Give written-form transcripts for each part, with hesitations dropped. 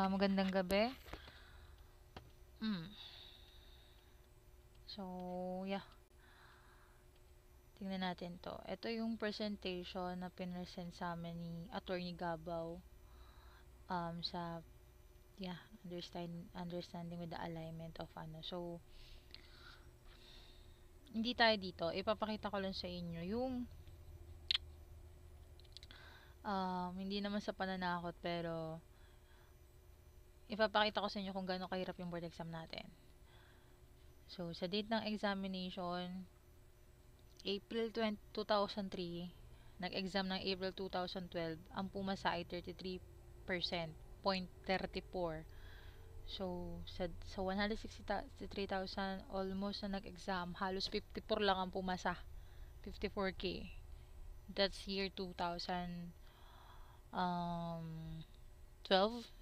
Magandang gabi. Mm. So, yeah. Tingnan natin to. Ito yung presentation na pinresent sa amin ni Attorney Gabaw sa understanding with the alignment of ano. So, hindi tayo dito. Ipapakita ko lang sa inyo yung hindi naman sa pananakot pero ipapakita ko sa inyo kung gaano kahirap yung board exam natin. So, sa date ng examination, April 2003, nag-exam ng April 2012, ang pumasa ay 33%, 0.34. So, sa 163,000 almost na nag-exam, halos 54 lang ang pumasa. 54K. That's year 2012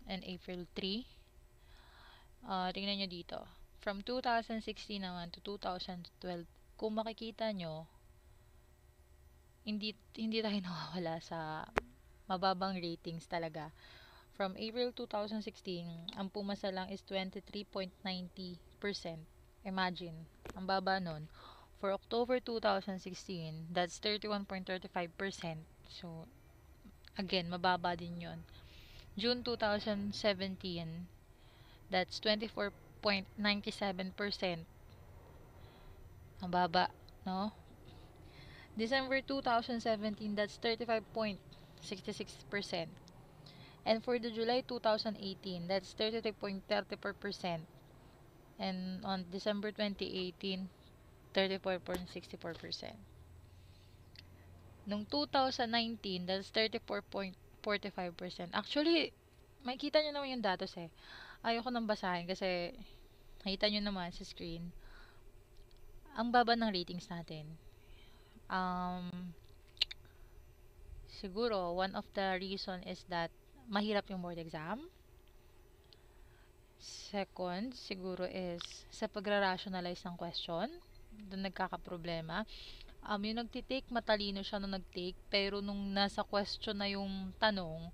and April 3. Tingnan nyo dito. From 2016 naman to 2012, kung makikita nyo, hindi tayo nawawala sa mababang ratings talaga. From April 2016, ang pumasa lang is 23.90%. Imagine, ang baba nun. For October 2016, that's 31.35%. So, again, mababa din yon. June 2017, that's 24.97%. Ang baba, no? December 2017, that's 35.66%. And for the July 2018, that's 33.34%. And on December 2018, 34.64%. Nung 2019, that's 34.45%. Actually, makikita nyo naman yung datos eh. Ayoko nang basahin kasi nakita nyo naman sa screen. Ang baba ng ratings natin. Siguro, one of the reason is that mahirap yung board exam. Second, siguro is sa pagra-rationalize ng question. Doon nagkakaproblema. Yung nagtitake, matalino siya nung nagtake, pero nung nasa question na yung tanong,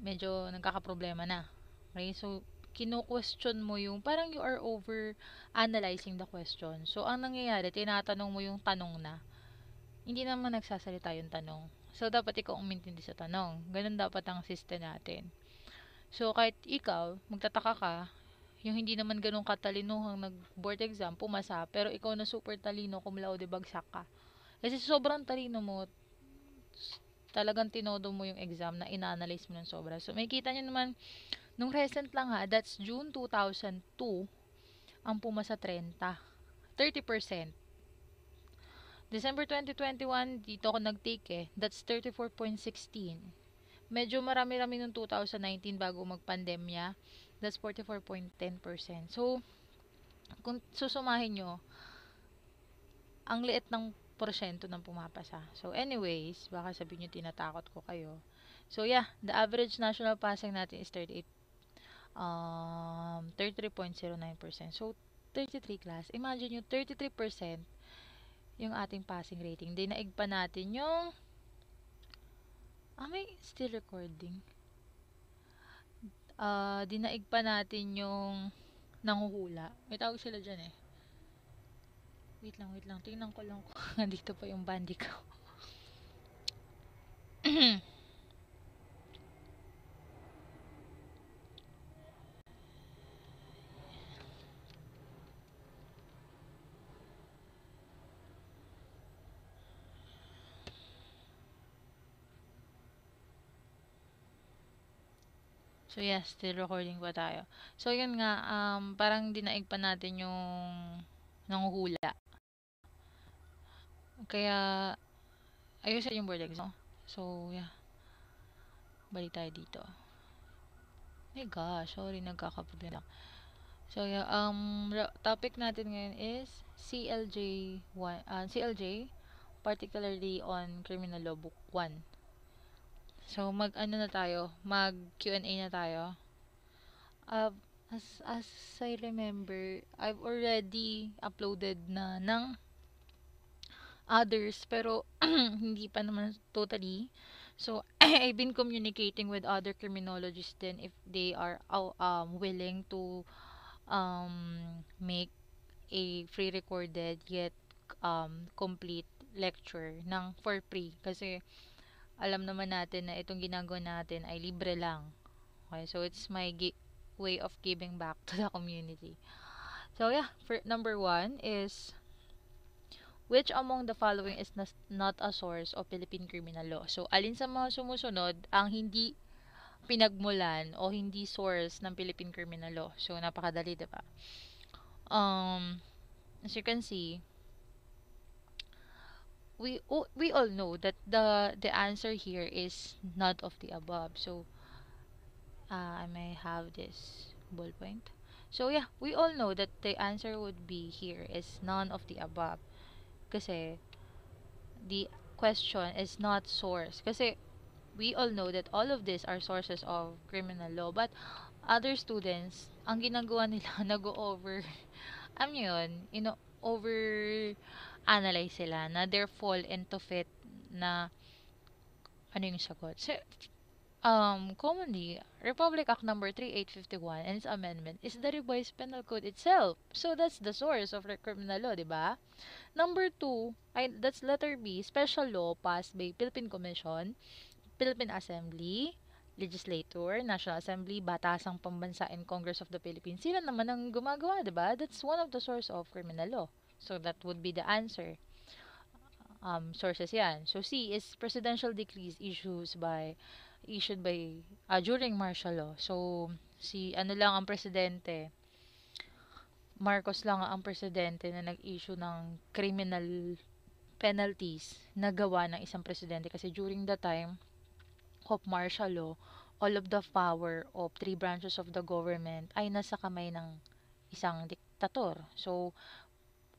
medyo nagkakaproblema na. Okay? So, kino-question mo yung, parang you are over analyzing the question. So, ang nangyayari, tinatanong mo yung tanong na. Hindi naman nagsasalita yung tanong. So, dapat ikaw umintindi sa tanong. Ganun dapat ang system natin. So, kahit ikaw, magtataka ka, yung hindi naman ganun katalinuhang nag-board exam, pumasa, pero ikaw na super talino, cum laude, bagsak ka. Kasi sobrang talino mo, talagang tinodo mo yung exam na ina-analyze mo ng sobra. So, may kita nyo naman, nung recent lang ha, that's June 2002, ang pumasa 30%. December 2021, dito ako nag-take eh. That's 34.16. Medyo marami-rami nung 2019 bago mag-pandemya. That's 44.10%. So, kung susumahin nyo, ang liit ng porsyento ng pumapasa. So, anyways, baka sabihin nyo tinatakot ko kayo. So, yeah, the average national passing natin is 33.09%. So, 33 class. Imagine nyo, 33% yung ating passing rating. Dinaig pa natin yung may still recording. Dinaig pa natin yung nanghuhula. May tawag sila dyan eh. Wait lang. Tingnan ko lang kung nandito pa yung bandi ko. So, yes, still recording pa tayo. So, yun nga, parang dinaig pa natin yung nanghuhula. Kaya, ayusin yung board exam. So, yeah. Balik tayo dito. My gosh, sorry, nagkakaproblema. So, yeah, topic natin ngayon is CLJ, particularly on Criminal Law Book 1. So, mag Q&A na tayo. As I remember, I've already uploaded na ng others, pero hindi pa naman totally. So I've been communicating with other criminologists then if they are willing to make a free recorded yet complete lecture ng for free kasi alam naman natin na itong ginagawa natin ay libre lang. Okay, so it's my way of giving back to the community. So yeah, for number one is which among the following is not a source of Philippine criminal law? So alin sa mga sumusunod ang hindi pinagmulan o hindi source ng Philippine criminal law? So napakadali, 'di ba? As you can see, we all know that the answer here is none of the above. So I may have this ballpoint. So yeah, we all know that the answer would be here is none of the above. Kasi the question is not source. Kasi we all know that all of these are sources of criminal law. But other students, ang ginagawa nila, nag-over, ano yun, over analyze sila na they fall into fit na ano yung sagot. So, commonly, Republic Act number 3851 and its amendment is the revised penal code itself. So, that's the source of the criminal law, di ba? Number two, that's letter B, special law passed by Philippine Commission, Philippine Assembly, Legislature, National Assembly, Batasang Pambansa, and Congress of the Philippines. Sila naman ang gumagawa, di ba? That's one of the source of criminal law. So, that would be the answer. Sources yan. So, C is presidential decrees issued by during martial law. So, si ano lang ang presidente, Marcos lang ang presidente na nag-issue ng criminal penalties na gawa ng isang presidente kasi during the time of martial law, all of the power of three branches of the government ay nasa kamay ng isang diktator. So,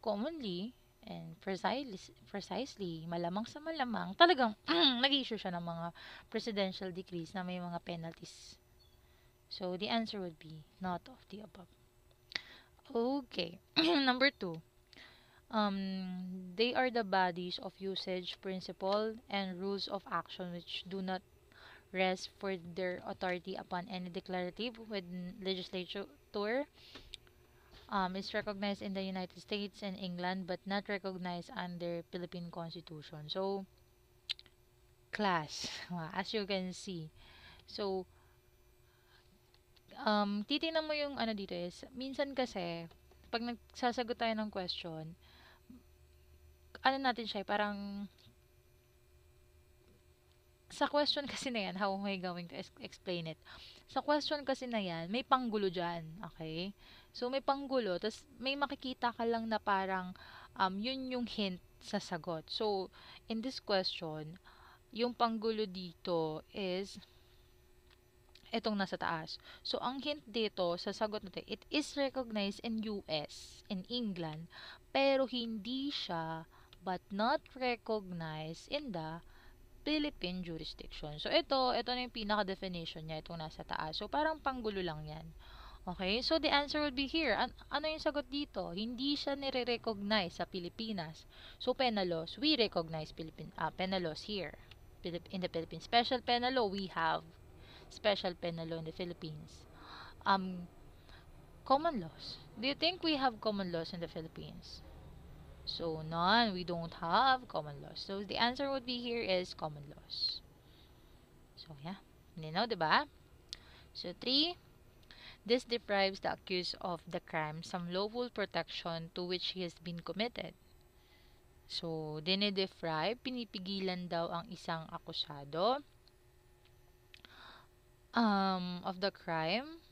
commonly and precisely, malamang sa malamang, talagang nag-issue siya ng mga presidential decrees na may mga penalties. So, the answer would be not of the above. Okay. Number two. They are the bodies of usage, principle, and rules of action which do not rest for their authority upon any declarative with legislature is recognized in the United States and England but not recognized under Philippine Constitution. So, class, as you can see. So, titingnan mo yung ano dito is, minsan kasi, pag nagsasagot tayo ng question, ano natin siya, parang sa question kasi na yan, how am I going to explain it? Sa question kasi na yan, may panggulo dyan, okay? So, may panggulo, tapos may makikita ka lang na parang yun yung hint sa sagot. So, in this question, yung panggulo dito is itong nasa taas. So, ang hint dito sa sagot natin, it is recognized in US, in England, pero hindi siya but not recognized in the Philippine jurisdiction. So, ito na yung pinaka-definition niya, itong nasa taas. So, parang panggulo lang yan. Okay? So, the answer would be here. Ano yung sagot dito? Hindi siya nire-recognize sa Pilipinas. So, penal laws, we recognize penal laws here. In the Philippines. Special penal law, we have special penal law in the Philippines. Common laws. Do you think we have common laws in the Philippines? So, none. We don't have common laws. So, the answer would be here is common laws. So, yeah. Nino, diba? So, 3. This deprives the accused of the crime some lawful protection to which he has been committed. So, dine-deprive, pinipigilan daw ang isang akusado of the crime,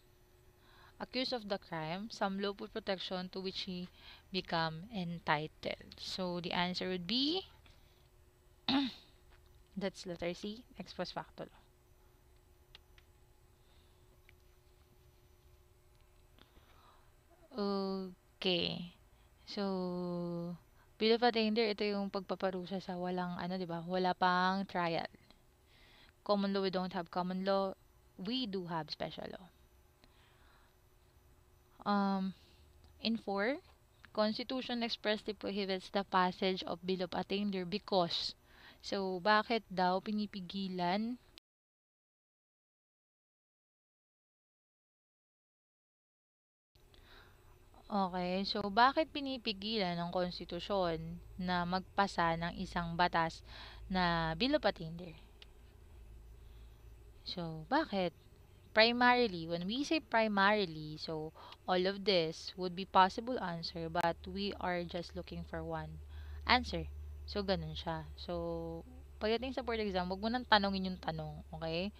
accused of the crime, some lawful protection to which he become entitled. So, the answer would be that's letter C, ex post facto law. Okay. So, bill of attainder, ito yung pagpaparusa sa walang, ano, di ba? Wala pang trial. Common law, we don't have common law. We do have special law. In 4, Constitution expressly prohibits the passage of bill of attainder because So, bakit daw pinipigilan? Okay, so bakit pinipigilan ng konstitusyon na magpasa ng isang batas na Bill of Attainder? So, bakit? Primarily, when we say primarily, so all of this would be possible answer, but we are just looking for one answer. So, ganun siya. So, pagdating sa board exam, wag mo nang tanongin yung tanong, okay?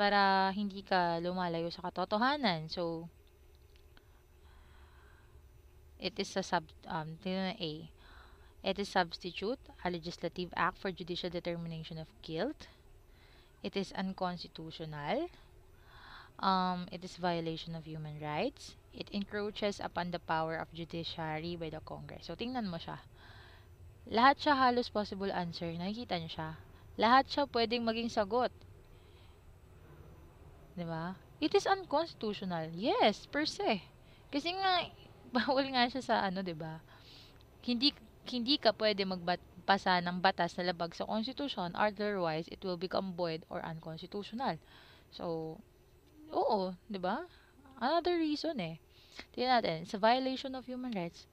Para hindi ka lumalayo sa katotohanan. So, it is a tingnan na A. It is substitute a legislative act for judicial determination of guilt. It is unconstitutional. It is violation of human rights. It encroaches upon the power of judiciary by the Congress. So, tingnan mo siya. Lahat siya halos possible answer. Nakikita niyo siya. Lahat siya pwedeng maging sagot. Di ba? It is unconstitutional. Yes, per se. Kasi nga, bawal nga siya sa ano, di ba? Hindi, hindi ka pwede magpasa ng batas na labag sa Constitution, otherwise, it will become void or unconstitutional. So, oo, di ba? Another reason eh. Tingnan natin, sa violation of human rights,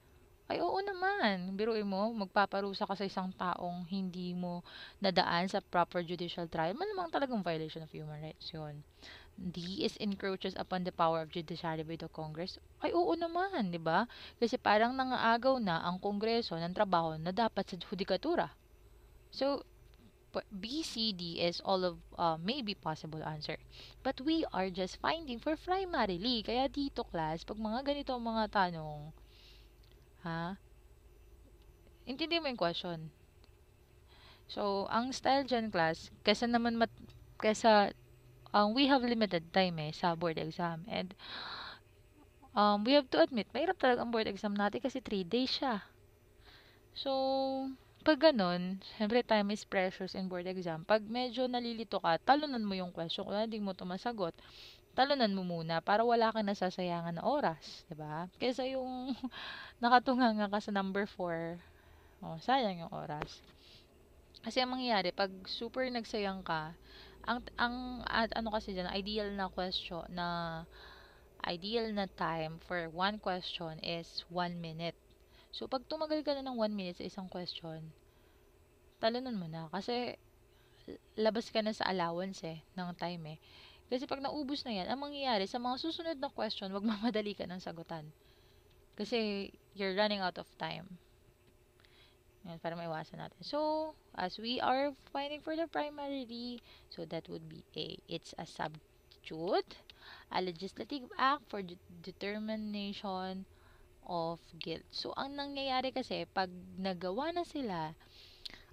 ay oo naman. Biruin mo, magpaparusa ka sa isang taong hindi mo nadaan sa proper judicial trial. Malamang talagang violation of human rights yun. D is encroaches upon the power of judiciary by the Congress. Ay oo naman, di ba? Kasi parang nangaagaw na ang Kongreso ng trabaho na dapat sa judikatura. So, B, C, D is all of maybe possible answer. But we are just finding for primarily. Kaya dito class, pag mga ganito ang mga tanong, ha? Intindi mo yung question. So, ang style dyan class, kesa we have limited time sa board exam. And we have to admit, mahirap talaga ang board exam natin kasi 3 days siya. So, pag ganun, syempre time is precious in board exam. Pag medyo nalilito ka, talunan mo yung question. Kung hindi mo ito masagot, talunan mo muna para wala kang nasasayangan na oras. 'Di ba? Kaysa yung nakatunganga ka sa number 4, oh, sayang yung oras. Kasi ang mangyayari, pag super nagsayang ka, ano kasi dyan, ideal na time for one question is 1 minute. So, pag tumagal ka na ng 1 minute sa isang question, talunan mo na. Kasi, labas ka na sa allowance ng time Kasi pag naubos na yan, ang mangyayari sa mga susunod na question, wag mamadali ka ng sagutan. Kasi, you're running out of time. Yan, para maiwasan natin. So, as we are finding for the primary, so that would be A. It's a substitute, a legislative act for determination of guilt. So, ang nangyayari kasi, pag nagawa na sila,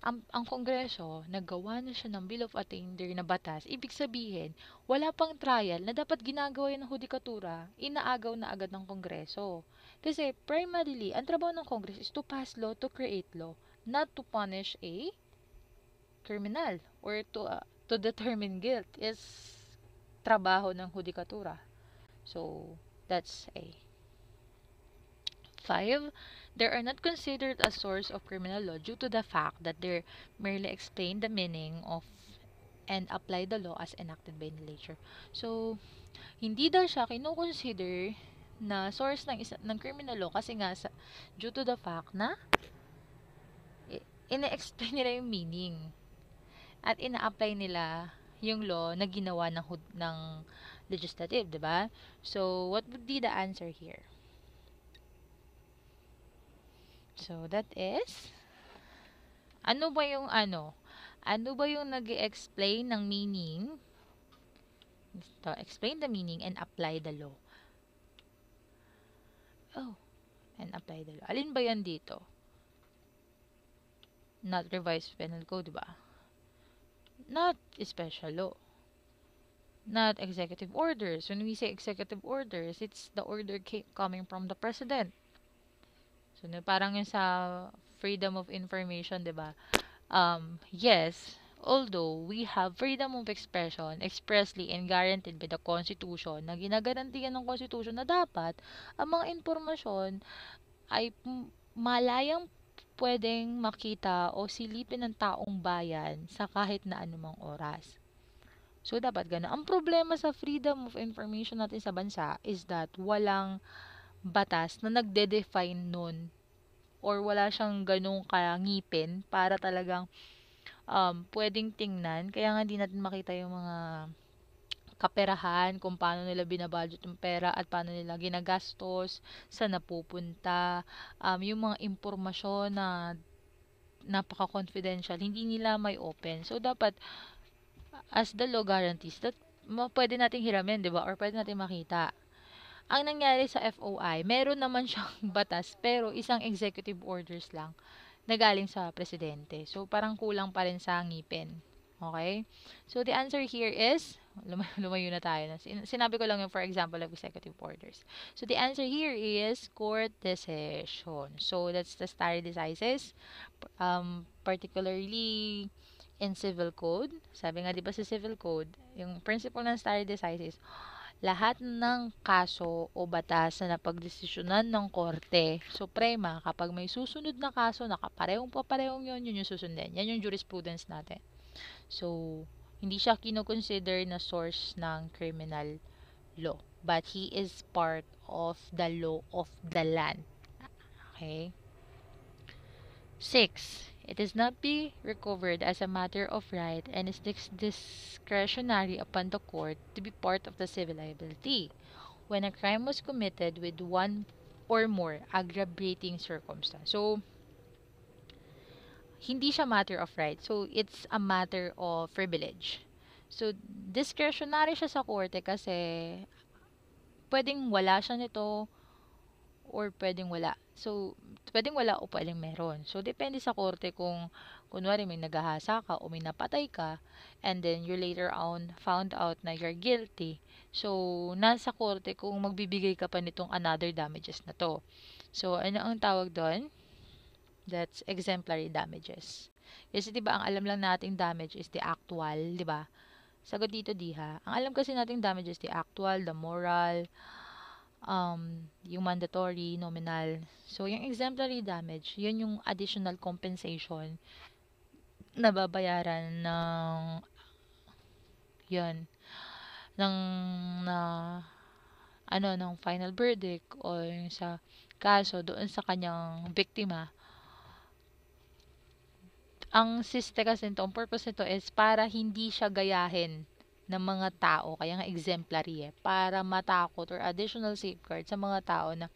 ang Kongreso, nagawa na siya ng Bill of Attainder na batas, ibig sabihin, wala pang trial na dapat ginagawa yan ng hudikatura, inaagaw na agad ng Kongreso. Kasi, primarily, ang trabaho ng Congress is to pass law, to create law, not to punish a criminal or to determine guilt is trabaho ng hudikatura. So, that's A. 5. They are not considered a source of criminal law due to the fact that they merely explain the meaning of and apply the law as enacted by the nature. So, hindi daw siya kino-consider na source ng criminal law kasi nga due to the fact na ina-explain nila yung meaning at ina-apply nila yung law na ginawa ng legislative, 'di ba? So, what would be the answer here? So, that is ano ba yung nag-explain ng meaning? Ito, explain the meaning and apply the law. Oh, and apply the law. Alin ba yan dito? Not revised penal code, ba? Not special law. Not executive orders. When we say executive orders, it's the order coming from the president. So, parang yung sa freedom of information, 'di ba? Yes, although we have freedom of expression expressly and guaranteed by the Constitution na ginagarantiyan ng Constitution na dapat ang mga impormasyon ay malayang pwedeng makita o silipin ng taong bayan sa kahit na anumang oras. So, dapat gano'n. Ang problema sa freedom of information natin sa bansa is that walang batas na nagde-define nun or wala siyang ganong kangipin para talagang pwedeng tingnan. Kaya nga di natin makita yung mga kaperahan, kung paano nila binabudget yung pera at paano nila ginagastos, saan napupunta, yung mga impormasyon na napaka-confidential, hindi nila may open. So, dapat, as the law guarantees, that pwede nating hiramin, di ba? Or pwede natin makita. Ang nangyari sa FOI, meron naman siyang batas, pero isang executive orders lang na galing sa presidente. So, parang kulang pa rin sa ngipin. Okay? So, the answer here is, lumayo na tayo. Sinabi ko lang yung for example of executive orders. So, the answer here is court decision. So, that's the stare decisis, particularly in civil code. Sabi nga, di ba sa civil code, yung principle ng stare decisis, lahat ng kaso o batas na napagdesisyonan ng Korte Suprema, kapag may susunod na kaso, nakaparehong-paparehong yun yung susundin. Yan yung jurisprudence natin. So, hindi siya kinoconsider na source ng criminal law. But he is part of the law of the land. Okay? 6. It is not be recovered as a matter of right and is discretionary upon the court to be part of the civil liability when a crime was committed with one or more aggravating circumstance. So, hindi siya matter of right. So, it's a matter of privilege. So, discretionary siya sa korte kasi pwedeng wala siya nito or pwedeng wala. So, pwedeng wala o pwedeng meron. So, depende sa korte kung kunwari may nagahasa ka o may napatay ka and then you later on found out na you're guilty. So, nasa korte kung magbibigay ka pa nitong another damages na to. So, ano ang tawag doon? That's exemplary damages. Kasi 'di ba ang alam lang nating damage is the actual, 'di ba? Sagot dito diha. Ang alam kasi nating damages the actual, the moral, yung mandatory, nominal. So, yung exemplary damage, yun yung additional compensation na babayaran ng, yun, ng, na, ng final verdict o yung sa kaso doon sa kanyang biktima. Ang siste kasi nito, ang purpose nito is para hindi siya gayahin ng mga tao, kaya nga exemplary para matakot or additional safeguard sa mga tao na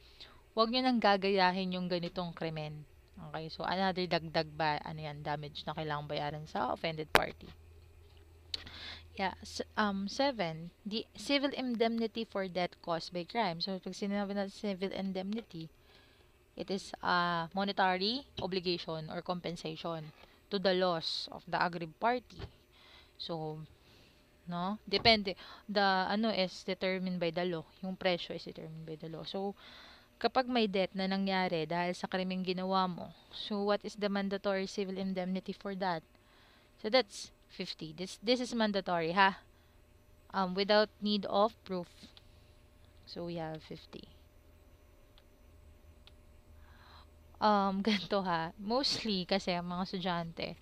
huwag nyo nang gagayahin yung ganitong krimen. Okay, so another dagdag ba, damage na kailangang bayaran sa offended party. Yeah, 7, the civil indemnity for death caused by crime. So, pag sinabi na civil indemnity, it is a monetary obligation or compensation to the loss of the aggrieved party. So, no? Depende. The is determined by the law. Yung presyo is determined by the law. So, kapag may death na nangyari dahil sa krimeng ginawa mo, so what is the mandatory civil indemnity for that? So, that's 50. This is mandatory, ha? Without need of proof. So, we have 50. Ganito ha. Mostly, kasi ang mga estudyante,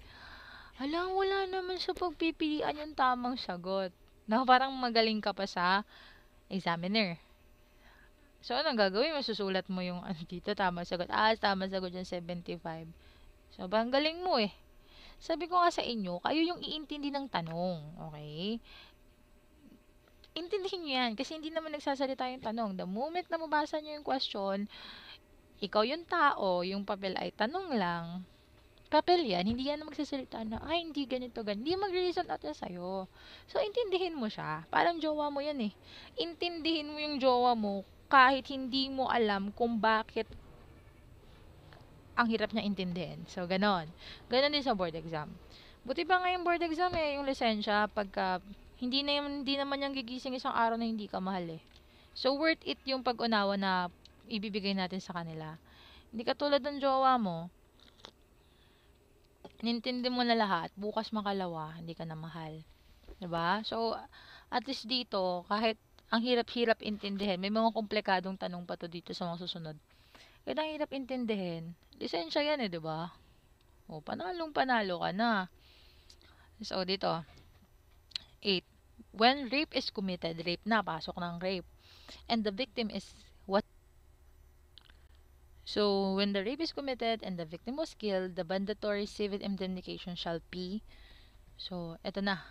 wala naman sa pagpipilian yung tamang sagot. Na parang magaling ka pa sa examiner. So, anong gagawin mo? Susulat mo yung dito, tama sagot. Tama sagot yung 75. So, bang galing mo eh. Sabi ko nga sa inyo, kayo yung iintindi ng tanong. Okay? Intindihin nyo yan. Kasi hindi naman nagsasalita yung tanong. The moment na mabasa nyo yung question, ikaw yung tao, yung papel ay tanong lang. Papel yan, hindi yan magsasalita na, hindi ganito, ganito. Hindi mag-reason out yan sa'yo. So, intindihin mo siya. Parang jowa mo yan eh. Intindihin mo yung jowa mo kahit hindi mo alam kung bakit ang hirap niya intindihin. So, ganon. Ganon din sa board exam. Buti ba ngayong board exam yung lisensya, pagka hindi naman yung gigising isang araw na hindi ka mahal eh. So, worth it yung pag-unawa na ibibigay natin sa kanila. Hindi katulad ng jowa mo, nintindi mo na lahat, bukas makalawa, hindi ka na mahal. 'Di ba? So, at least dito, kahit ang hirap-hirap intindihin, may mga komplikadong tanong pa to dito sa mga susunod. Kahit ang hirap intindihin, Lisensya yan eh, di ba? O, panalong-panalo ka na. So, dito, 8. When rape is committed, rape na, pasok ng rape. And the victim is what? So, when the rape is committed and the victim was killed, the mandatory civil indemnification shall be. So, eto na.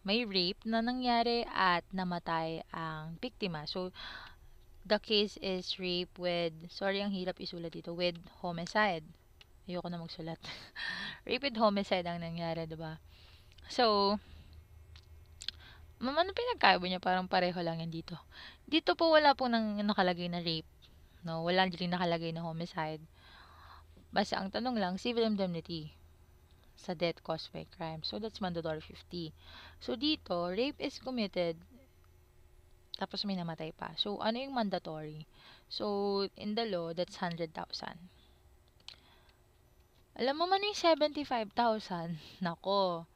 May rape na nangyari at namatay ang biktima. So, the case is rape with, sorry ang hirap isulat dito, with homicide. Ayoko na magsulat. Rape with homicide ang nangyari, diba? So, ano pinagkaiba niya? Parang pareho lang yan dito. Dito po wala po nang nakalagay na rape. No, wala din nakalagay na homicide. Basta ang tanong lang, civil indemnity sa death caused by crime. So, that's mandatory 50. So, dito, rape is committed tapos may namatay pa. So, ano yung mandatory? So, in the law, that's 100,000. Alam mo man yung 75,000? Nako.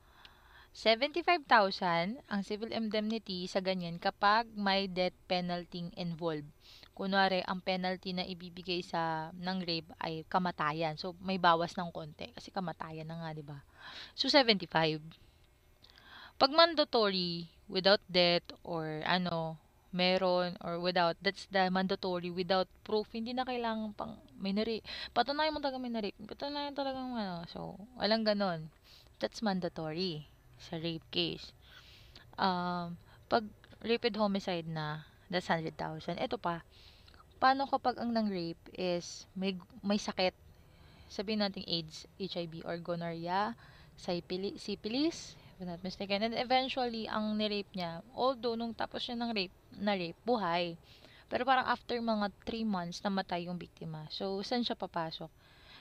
75,000 ang civil indemnity sa ganyan kapag may death penalty involved. Kunwari, ang penalty na ibibigay sa ng rape ay kamatayan. So, may bawas ng konti kasi kamatayan na nga, 'di ba? So, 75. Pag mandatory, without death or meron or without, that's the mandatory without proof. Hindi na kailangan pang may nari. Patunayan mo talaga may nari. Patunayan talagang So, walang ganon. That's mandatory sa rape case. Pag rape with homicide na, that's 100,000. Ito pa, paano kapag ang nang-rape is may sakit? Sabihin natin AIDS, HIV, or gonorrhea, syphilis, if I'm not mistaken. And eventually, ang ni-rape niya, although nung tapos siya ng rape, buhay. Pero parang after mga 3 months, namatay yung biktima. So, saan siya papasok?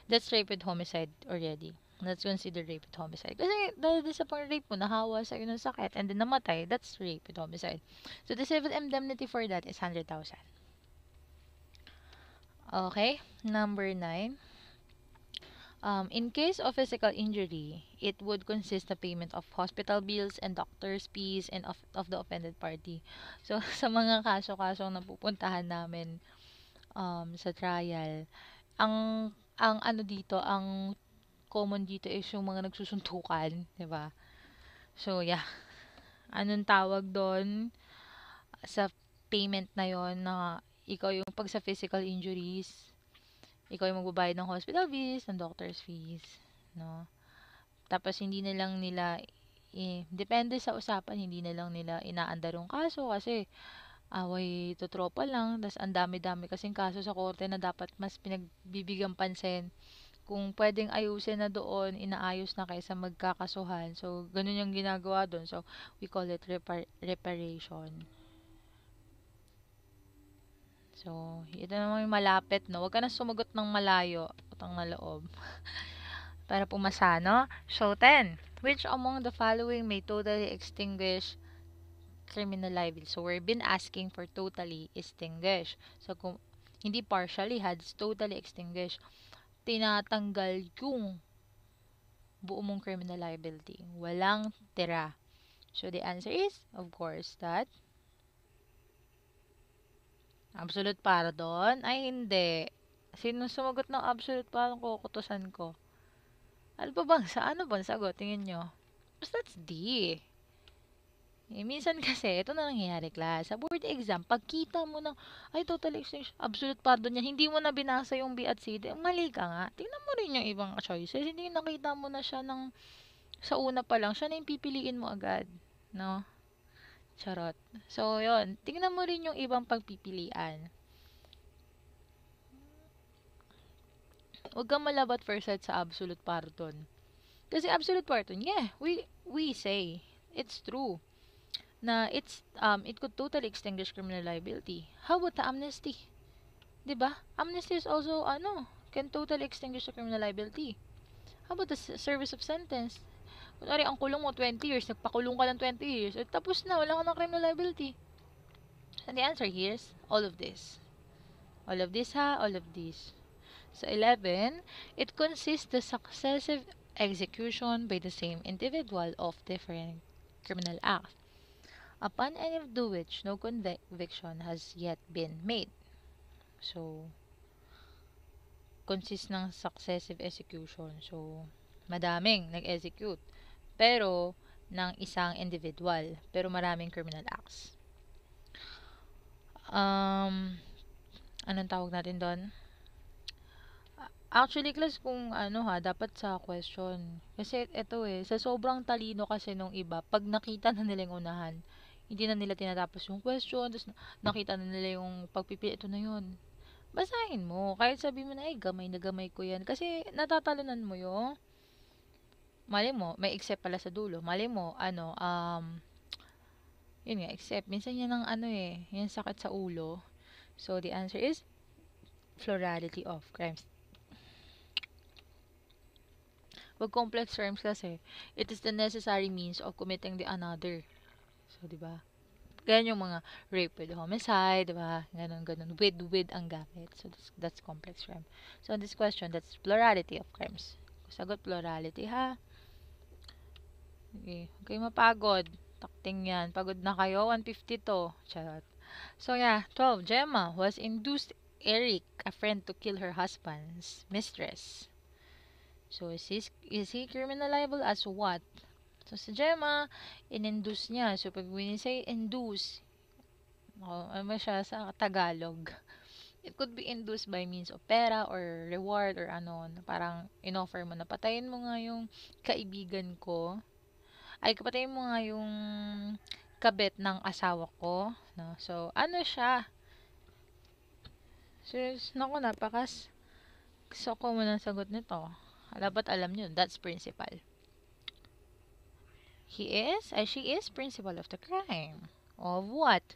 That's rape with homicide already. That's considered rape with homicide. Kasi dahil sa pang-rape mo, nahawa sa'yo ng sakit, and then namatay, that's rape with homicide. So, the civil indemnity for that is 100,000. Okay, number 9. In case of physical injury, it would consist the payment of hospital bills and doctor's fees and of the offended party. So, sa mga kaso-kaso na pupuntahan namin sa trial, ang ano dito, ang common dito is yung mga nagsusuntukan, 'di ba? So, yeah. Anong tawag doon sa payment na yon na ikaw yung pag sa physical injuries, ikaw yung magbabayad ng hospital fees, ng doctor's fees, no? Tapos hindi na lang nila depende sa usapan, hindi na lang nila inaandar yung kaso kasi away totropa lang, tas ang dami-dami kasing kaso sa korte na dapat mas pinagbibigyan pansin. Kung pwedeng ayusin na doon, inaayos na kaysa magkakasuhan. So, ganun yung ginagawa doon. So, we call it reparation. So, ito naman yung malapit, no? Huwag ka na sumagot ng malayo, utang na loob. Para pumasa, no? So, 10. Which among the following may totally extinguish criminal liability? So, we've been asking for totally extinguish. So, kung hindi partially had, totally extinguish. Tinatanggal yung buo mong criminal liability. Walang tira. So, the answer is, of course, that absolute pardon? Ay, hindi. Sino sumagot ng absolute pardon, kukutusan ko? Ano pa bang, sa ano bang sagot? Tingin nyo. Basta that's D. Minsan kasi, ito na nangyayari, class. Sa board exam, pagkita mo ng, ay, total extinction, absolute pardon niya, hindi mo na binasa yung B at C, mali ka nga. Tingnan mo rin yung ibang choices. Hindi nakita mo na siya sa una pa lang, siya na yung pipiliin mo agad. No? Charot. So, yon. Tingnan mo rin yung ibang pagpipilian. Huwag kang malabat first sight sa absolute pardon. Kasi absolute pardon, yeah, we say, it's true na it could totally extinguish criminal liability. How about the amnesty? 'Di ba? Amnesty is also can totally extinguish the criminal liability. How about the service of sentence? Kunwari, ang kulong mo 20 years, nagpakulong ka ng 20 years, at tapos na, wala ka ng criminal liability. And the answer here is all of this. All of this all of this. So 11, it consists the successive execution by the same individual of different criminal acts, upon any of which no conviction has yet been made. So, consists ng successive execution. So, madaming nag-execute. Pero, ng isang individual. Pero maraming criminal acts. Anong tawag natin doon? Actually, class, kung ano ha, dapat sa question. Kasi ito sa sobrang talino kasi nung iba, pag nakita na nila yung unahan, hindi na nila tinatapos yung question, tapos nakita na nila yung pagpipili, ito na yun. Basahin mo. Kahit sabi mo na, gamay na gamay ko yan. Kasi natatalunan mo yung, mali mo, may except pala sa dulo. Mali mo, yun nga, except. Minsan yan ang yan sakit sa ulo. So, the answer is, plurality of crimes. Wag complex terms kasi, it is the necessary means of committing the another. So, di ba? Ganyan yung mga rape with homicide, di ba? Ganon. With ang gamit. So, that's complex crime. So, in this question, that's plurality of crimes. Sagot plurality, ha? Okay. Huwag kayo mapagod. Takting yan. Pagod na kayo. 150 to. Charot. So, yeah. 12. Gemma was induced Eric, a friend, to kill her husband's mistress. So, is he criminalizable as what? So, sa Gemma, in-induce niya. So, pag say induce, ano siya sa Tagalog? It could be induced by means of pera or reward or ano. Parang in-offer mo na patayin mo nga yung kaibigan ko. Ay, patayin mo nga yung kabit ng asawa ko. No? So, ano siya? So, naku, napakas. Gusto ko mo ng sagot nito. Dapat alam nyo, that's principal. She is principal of the crime. Of what?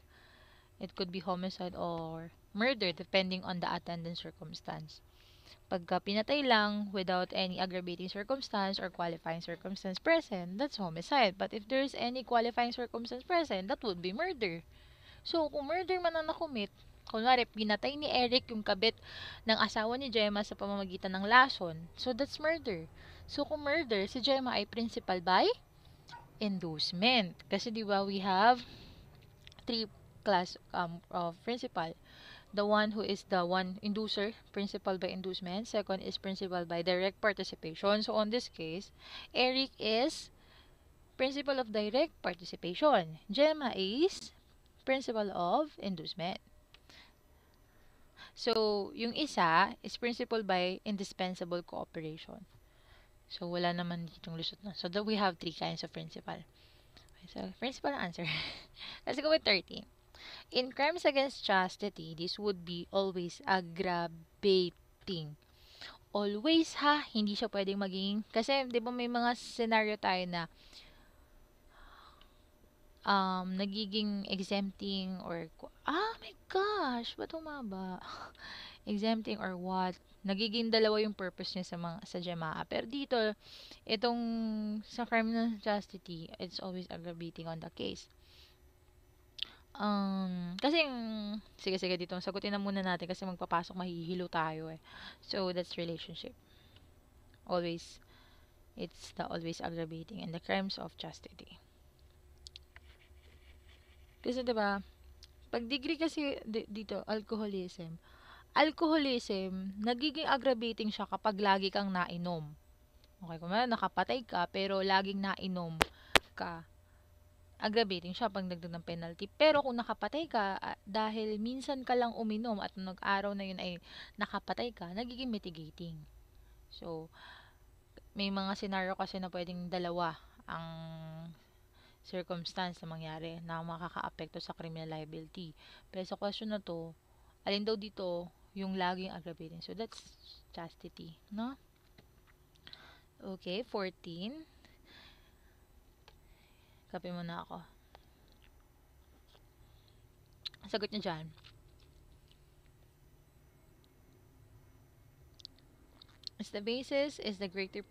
It could be homicide or murder depending on the attendant circumstance. Pagka pinatay lang without any aggravating circumstance or qualifying circumstance present, that's homicide. But if there's any qualifying circumstance present, that would be murder. So, kung murder man ang nakumit, kunwari, pinatay ni Eric yung kabit ng asawa ni Gemma sa pamamagitan ng lason. So, that's murder. So, kung murder, si Gemma ay principal by inducement. Kasi, di ba, we have three class of principal. The one who is the one inducer, principal by inducement. Second is principal by direct participation. So, on this case, Eric is principal of direct participation. Gemma is principal of inducement. So, yung isa is principal by indispensable cooperation. So, wala naman ditong lusot na. So, we have three kinds of principal. Okay, so, principal answer. Let's go with 13. In crimes against chastity, this would be always aggravating. Always, ha? Hindi siya pwedeng maging... Kasi, di ba may mga scenario tayo na nagiging exempting or my gosh, ba't humaba? Exempting or what? Nagiging dalawa yung purpose niya sa Gemma. Pero dito, itong sa crime ng chastity, it's always aggravating on the case. Kasi sige dito, sagutin na muna natin kasi magpapasok mahihilo tayo So, that's relationship. Always, it's the always aggravating in the crimes of chastity. Kasi 'di ba, pag degree kasi dito, alcoholism, nagiging aggravating siya kapag lagi kang nainom. Okay, kung nakapatay ka, pero laging nainom ka, aggravating siya pag dagdag ng penalty. Pero kung nakapatay ka, dahil minsan ka lang uminom at nag-araw na yun ay nakapatay ka, nagiging mitigating. So, may mga scenario kasi na pwedeng dalawa ang circumstance na mangyari na makaka-apekto sa criminal liability. Pero sa question na to, alin daw dito yung laging aggravating. So, that's chastity, no? Okay, 14. Kape muna ako. Sagot niya dyan. As the basis is the greater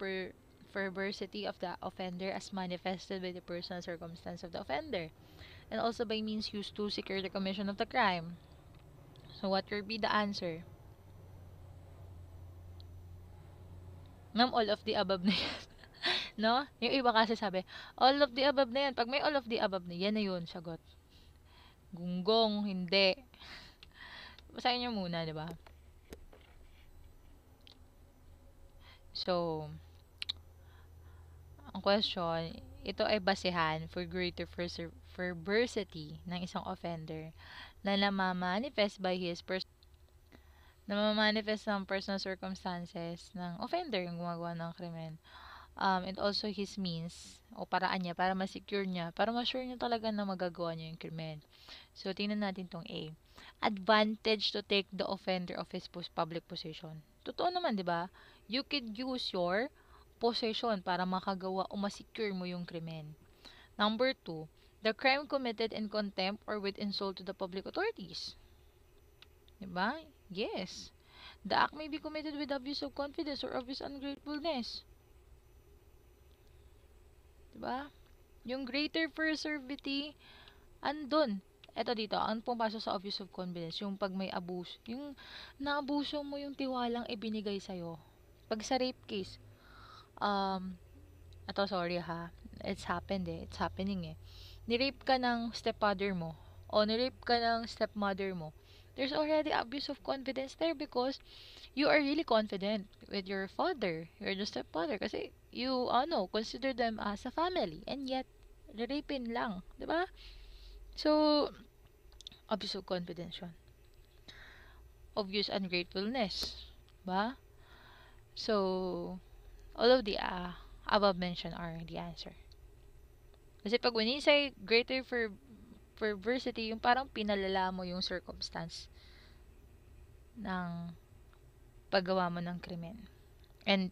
perversity of the offender as manifested by the personal circumstance of the offender, and also by means used to secure the commission of the crime. So, what will be the answer? Ma'am, all of the above na yan. No? Yung iba kasi sabi, all of the above na yan. Pag may all of the above na, yan na yun, sagot. Gunggong, hindi. Basahin nyo muna, di ba? So, ang question, ito ay basehan for greater verbosity ng isang offender na namamanifest ng personal circumstances ng offender yung gumagawa ng krimen. And also his means o paraan niya para ma-secure niya, para ma-sure niya talaga na magagawa niya yung krimen. So, tingnan natin tong A. Advantage to take the offender of his public position. Totoo naman, di ba? You could use your possession para makagawa o ma-secure mo yung krimen. Number 2, the crime committed in contempt or with insult to the public authorities. Di ba? Yes. The act may be committed with abuse of confidence or obvious ungratefulness. Diba? Yung greater perversity, andun. Eto dito, ang pumasok sa obvious of confidence, yung pag may abuse, yung naabuso mo yung tiwalang ibinigay sa'yo. Pag sa rape case, um, eto sorry ha, it's happened it's happening Nirape ka ng stepfather mo, o nirape ka ng stepmother mo, there's already abuse of confidence there because you are really confident with your father, your stepfather, kasi you, consider them as a family, and yet, rapin lang, di ba? So, abuse of confidence yun. Obvious ungratefulness, ba? So, all of the above mentioned are the answer. Kasi pag when you say greater perversity, yung parang pinalala mo yung circumstance ng paggawa mo ng krimen. And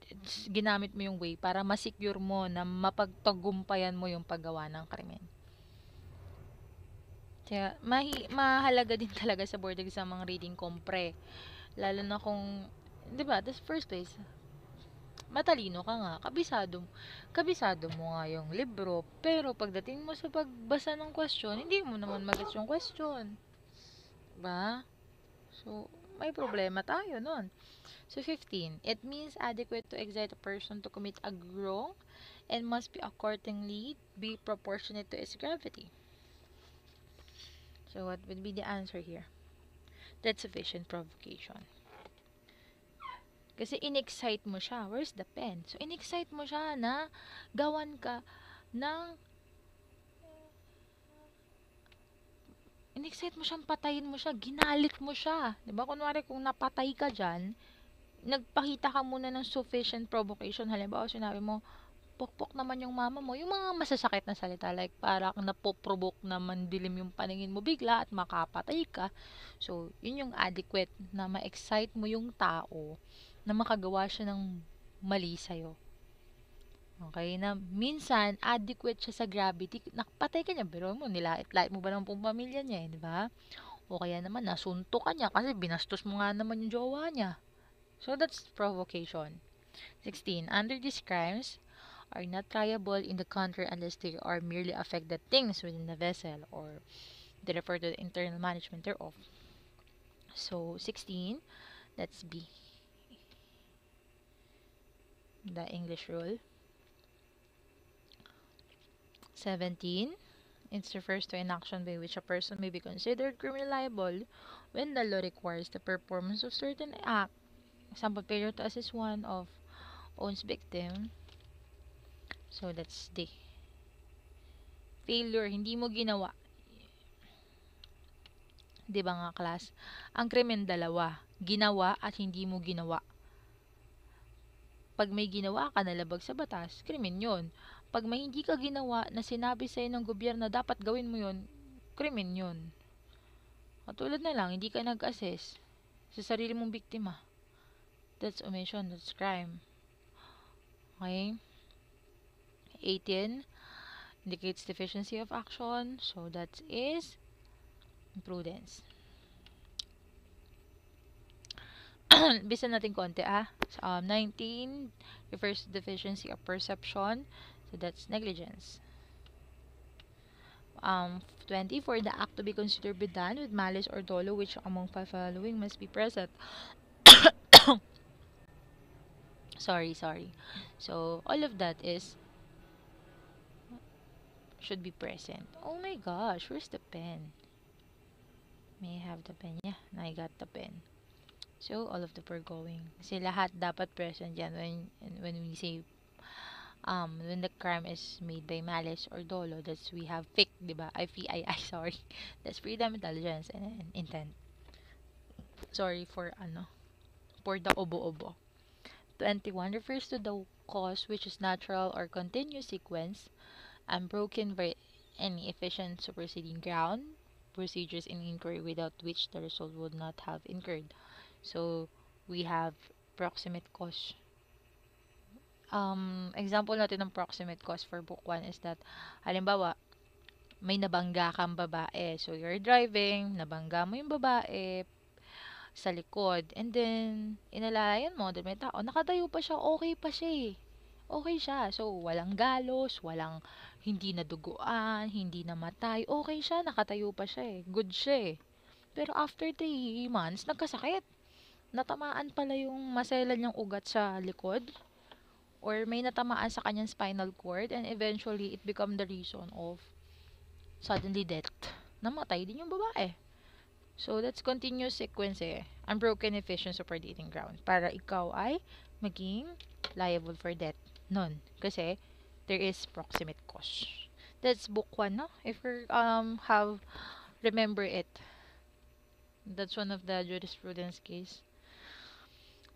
ginamit mo yung way para ma-secure mo na mapagtagumpayan mo yung paggawa ng krimen. Kaya, mahalaga din talaga sa board exam ang reading compre. Lalo na kung, di ba, this first place, matalino ka nga, kabisado mo nga yung libro, pero pagdating mo sa pagbasa ng question, hindi mo naman magets yung question. Diba? So, may problema tayo nun. So, 15. It means adequate to excite a person to commit a wrong and must be accordingly be proportionate to its gravity. So, what would be the answer here? That's sufficient provocation. Kasi in-excite mo siya. Where's the pen? So, in-excite mo siya na gawan ka ng in-excite mo siyang patayin mo siya. Ginalit mo siya. Diba? Kunwari kung napatay ka dyan, nagpakita ka muna ng sufficient provocation. Halimbawa, sinabi mo, pokpok naman yung mama mo. Yung mga masasakit na salita, like parang napoprovoke na mandilim yung paningin mo bigla at makapatay ka. So, yun yung adequate na ma-excite mo yung tao na makagawa siya ng mali sa'yo. Okay, na minsan, adequate siya sa gravity. Nakapatay ka niya, pero mo, nilait-lait mo ba ng pong pamilya niya, di ba? O kaya naman, nasunto ka niya kasi binastos mo nga naman yung jowa niya. So, that's provocation. 16. Under these crimes, are not triable in the country unless they are merely affect the things within the vessel or they refer to the internal management thereof. So, 16, that's B. The English rule. 17, it refers to an action by which a person may be considered criminally liable when the law requires the performance of certain act. Example, failure to assist one of one's victim. So, that's D. Failure, hindi mo ginawa. Di ba nga, class? Ang krimen dalawa. Ginawa at hindi mo ginawa. Pag may ginawa ka na labag sa batas, krimen yun. Pag may hindi ka ginawa na sinabi sa'yo ng gobyerno dapat gawin mo yun, krimen yun. Katulad na lang, hindi ka nag-assess sa sarili mong biktima. That's omission, that's crime. Okay? 18 indicates deficiency of action. So, that is imprudence. Bisa natin konti 19 refers to deficiency of perception. So, that's negligence. 20, for the act to be considered be done with malice or dolo, which among five following must be present. sorry. So, all of that should be present. Oh my gosh, where's the pen? May I have the pen? Yeah, I got the pen. So, all of the foregoing. Kasi lahat dapat present yan when we say when the crime is made by malice or dolo, that's we have FIC, di ba? I, sorry. That's freedom, intelligence, and intent. Sorry for the obo-obo. 21 refers to the cause which is natural or continuous sequence, unbroken by any efficient superseding ground, procedures in inquiry without which the result would not have incurred. So, we have proximate cause. Example natin ng proximate cause for book 1 is that, halimbawa, may nabangga kang babae. So, you're driving, nabangga mo yung babae sa likod. And then, inalayan mo, doon may tao. Nakatayo pa siya, okay pa siya eh. Okay siya. So, walang galos, walang hindi naduguan, hindi namatay. Okay siya, nakatayo pa siya eh. Good siya eh. Pero after 3 months, nagkasakit. Natamaan pala yung maselan niyang ugat sa likod. Or may natamaan sa kanyang spinal cord and eventually it become the reason of suddenly death. Namatay din yung babae. So, that's continuous sequence eh. Unbroken efficient superseding ground. Para ikaw ay maging liable for death. Nun. Kasi, there is proximate cause. That's book 1, no? If you have remember it. That's one of the jurisprudence case.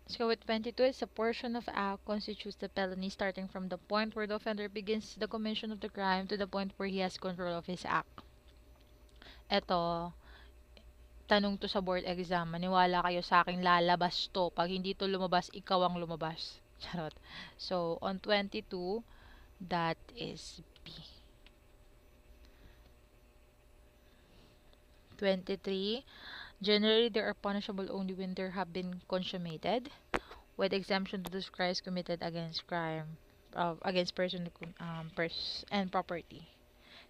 So with 22, it's a portion of act constitutes the felony starting from the point where the offender begins the commission of the crime to the point where he has control of his act. Eto, tanong to sa board exam, maniwala kayo sa akin, lalabas to. Pag hindi to lumabas, ikaw ang lumabas. Charot. So, on 22, that is B. 23, generally they are punishable only when they have been consummated, with exemption to those crimes committed against person and property.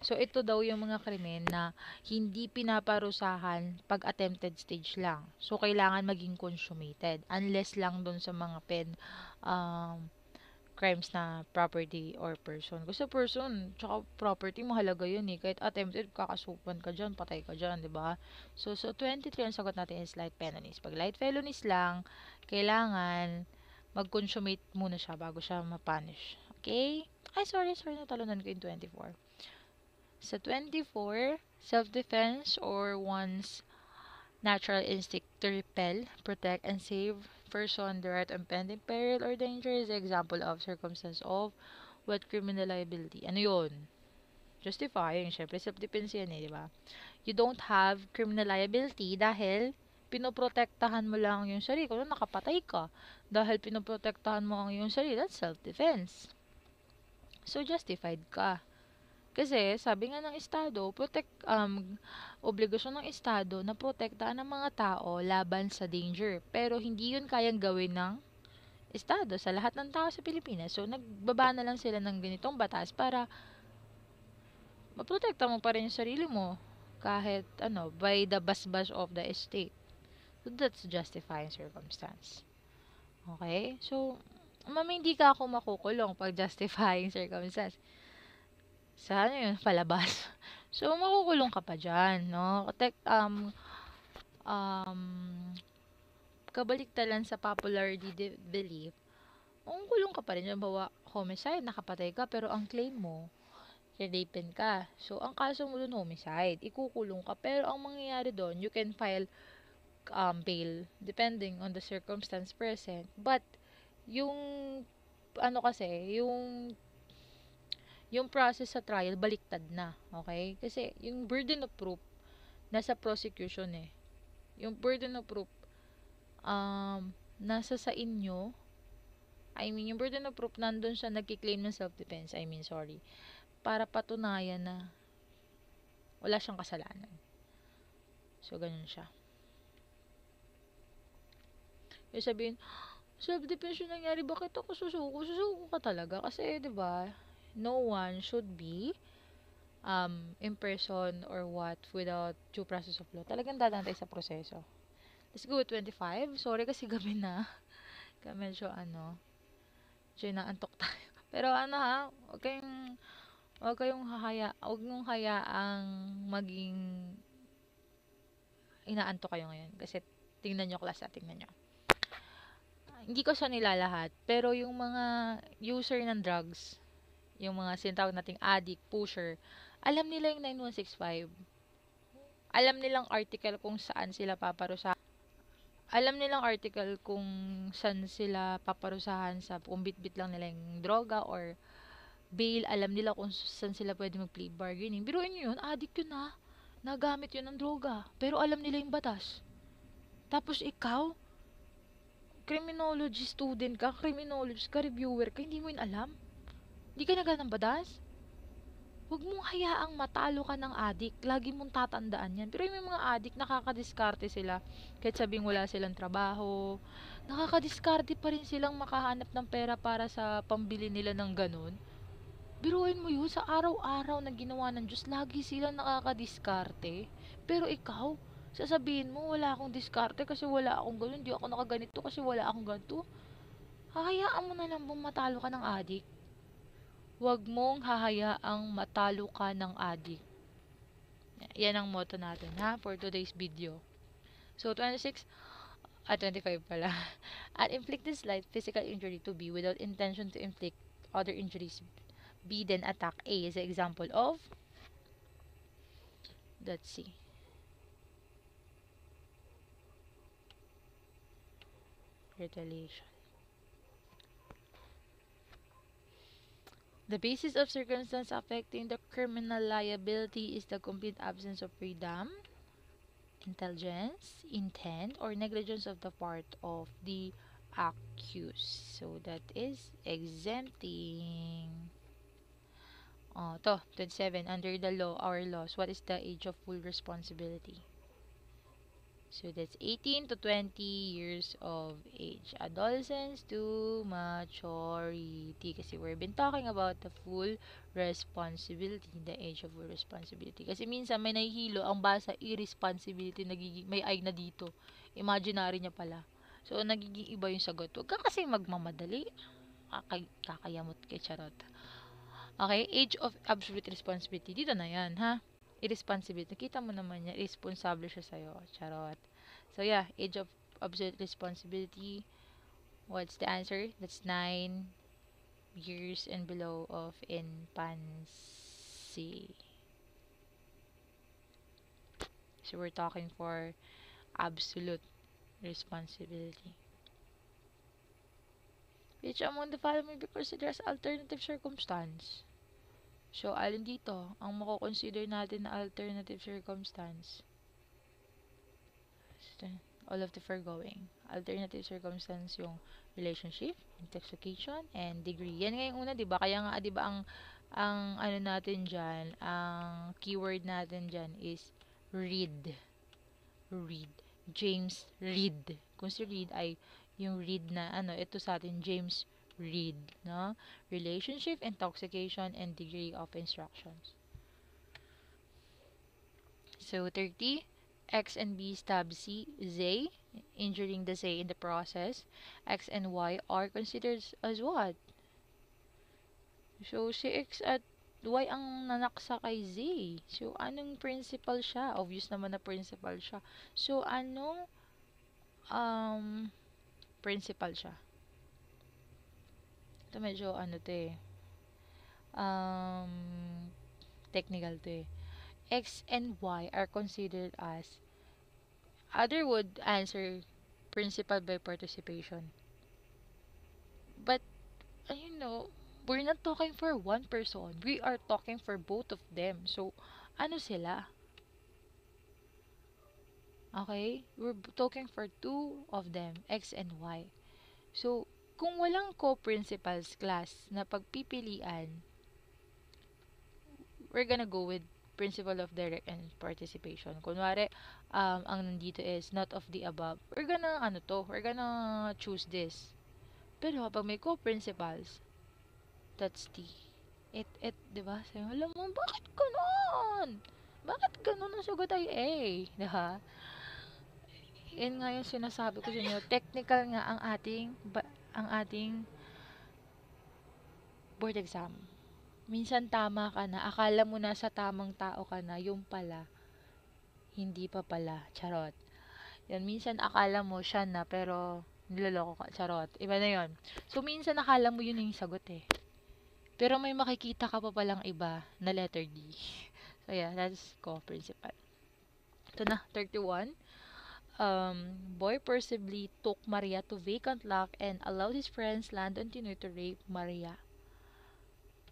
So, ito daw yung mga krimen na hindi pinaparusahan pag attempted stage lang. So, kailangan maging consummated. Unless lang dun sa mga crimes na property or person. Kasi person, tsaka property, mahalaga yun eh. Kahit attempted, kakasupan ka dyan, patay ka dyan, di ba? So 23 ang sagot natin is light felonies. Pag light felonies lang, kailangan mag-consummate muna siya bago siya ma-punish. Okay? Ay, sorry, natalunan ko yung 24. Sa 24, self-defense or one's natural instinct to repel, protect, and save person the right of impending peril or danger is an example of circumstance of what criminal liability. Ano yun? Justifying. Syempre, self-defense yan eh, di ba? You don't have criminal liability dahil pinoprotektahan mo lang yung sarili. Kung nakapatay ka, dahil pinoprotektahan mo ang iyong sarili, that's self-defense. So, justified ka. Kasi, sabi nga ng Estado, obligasyon ng Estado na protektahan ng mga tao laban sa danger. Pero, hindi yun kayang gawin ng Estado sa lahat ng tao sa Pilipinas. So, nagbaba na lang sila ng ganitong batas para maprotekta mo pa rin yung sarili mo kahit, by the basbas of the estate. So, that's justifying circumstance. Okay? So, hindi ka ako makukulong pag justifying circumstance. Sa palabas. So, makukulong ka pa dyan, no? Kabaliktaran sa popular belief, makukulong ka pa rin. Bawa, homicide, nakapatay ka, pero ang claim mo, rapen ka. So, ang kaso mo dun, homicide, ikukulong ka. Pero, ang mangyayari doon, you can file bail, depending on the circumstance present. But, yung, yung process sa trial, baliktad na. Okay? Kasi, yung burden of proof, nasa prosecution eh. Yung burden of proof, nasa sa inyo, yung burden of proof, nandun siya nagkiklaim ng self-defense, para patunayan na wala siyang kasalanan. So, ganun siya. Yung sabihin, self-defense yung nangyari, bakit ako susuko? Susuko ka talaga. Kasi, di ba, no one should be in person or what without due process of law. Talagang dadantay sa proseso. Let's go with 25. Sorry kasi gabi na. Kaya medyo naantok tayo. Pero huwag niyong hayaang maging inaantok kayo ngayon. Kasi tingnan nyo class tingnan nyo. hindi ko siya nilalahat, pero yung mga user ng drugs, yung mga sinatawag nating addict, pusher, alam nila yung 9165. Alam nilang article kung saan sila paparusahan. Alam nilang article kung saan sila paparusahan sa kung bit-bit lang nila yung droga or bail. Alam nila kung saan sila pwede mag-plea bargaining. Biruin nyo yun, addict yun ha. Nagamit yun ng droga. Pero alam nila yung batas. Tapos ikaw, criminology student ka, criminologist ka, reviewer ka, hindi mo yun alam? Hindi ka nagal ng batas? Huwag mong hayaang matalo ka ng adik. Lagi mong tatandaan yan. Pero yung mga adik, nakakadiskarte sila. Kahit sabing wala silang trabaho, nakakadiskarte pa rin silang makahanap ng pera para sa pambili nila ng ganun. Biruin mo yun, sa araw-araw na ginawa ng Diyos, lagi silang nakakadiskarte. Pero ikaw, sasabihin mo, wala akong diskarte kasi wala akong ganun, hindi ako nakaganito kasi wala akong ganito. Hahayaan mo na lang bang matalo ka ng adik. Huwag mong hahayaang matalo ka ng adik. Yan ang motto natin, ha, for today's video. So, 25 pala. An inflicted slight physical injury to B without intention to inflict other injuries. B then attack A is an example of, let's see. Retaliation. The basis of circumstance affecting the criminal liability is the complete absence of freedom, intelligence, intent, or negligence of the part of the accused. So that is exempting. To 27. Under the law, our laws, what is the age of full responsibility? So that's 18 to 20 years of age. Adolescence to maturity. Kasi we've been talking about the full responsibility, the age of full responsibility. Kasi minsan may nahihilo ang basa irresponsibility, nagiging may ay na dito. Imaginary niya pala. So nagiging iba yung sagot. Huwag ka kasi magmamadali. Kakayamot kay charot. Okay, age of absolute responsibility. Dito na yan, ha? Irresponsibility. Nakita mo naman niya, irresponsible siya sa'yo. Charot. So, yeah, age of absolute responsibility. What's the answer? That's 9 years and below of infancy. So, we're talking for absolute responsibility. Which among the following be considered as alternative circumstance? So, alin dito ang mako-consider natin na alternative circumstance? All of the foregoing. Alternative circumstance yung relationship, intoxication, and degree. Yan nga yung una, 'di ba? Kaya nga 'di ba ang ano natin diyan, ang keyword natin diyan is read. Read. James Read. Kung si Read ay yung read na ano, ito sa atin James Read, no? Relationship, intoxication, and degree of instructions. So 30, X and B stab Z, injuring the Z in the process. X and Y are considered as what? So si X at Y ang nanaksa kay Z. So anong principal siya? Obvious naman na principal siya. So anong principal siya? Ito medyo ano to eh. Technical to eh. X and Y are considered as, other would answer principal by participation. But, you know, we're not talking for one person. We are talking for both of them. So, ano sila? Okay? We're talking for two of them, X and Y. So, kung walang co-principals class na pagpipilian, we're gonna go with principle of direct and participation. Kunwari, ang nandito is not of the above. We're gonna choose this. Pero kapag may co-principals, that's the, diba? Sabi mo, alam mo, bakit ganon? Bakit ganon ang sagot ay A? Diba? Yan nga yung sinasabi ko sa inyo. Technical nga ang ating board exam. Minsan tama ka na, akala mo na sa tamang tao ka na, yung pala, hindi pa pala, charot. Yan, minsan akala mo siya na, pero Niloloko ka, charot. Iba na yun. So, minsan nakala mo yun yung sagot eh. Pero may makikita ka pa palang iba na letter D. So, yeah, that's co-principal. Ito na, 31. Boy perceivably took Maria to vacant lot and allowed his friends Landon Tinoy to rape Maria.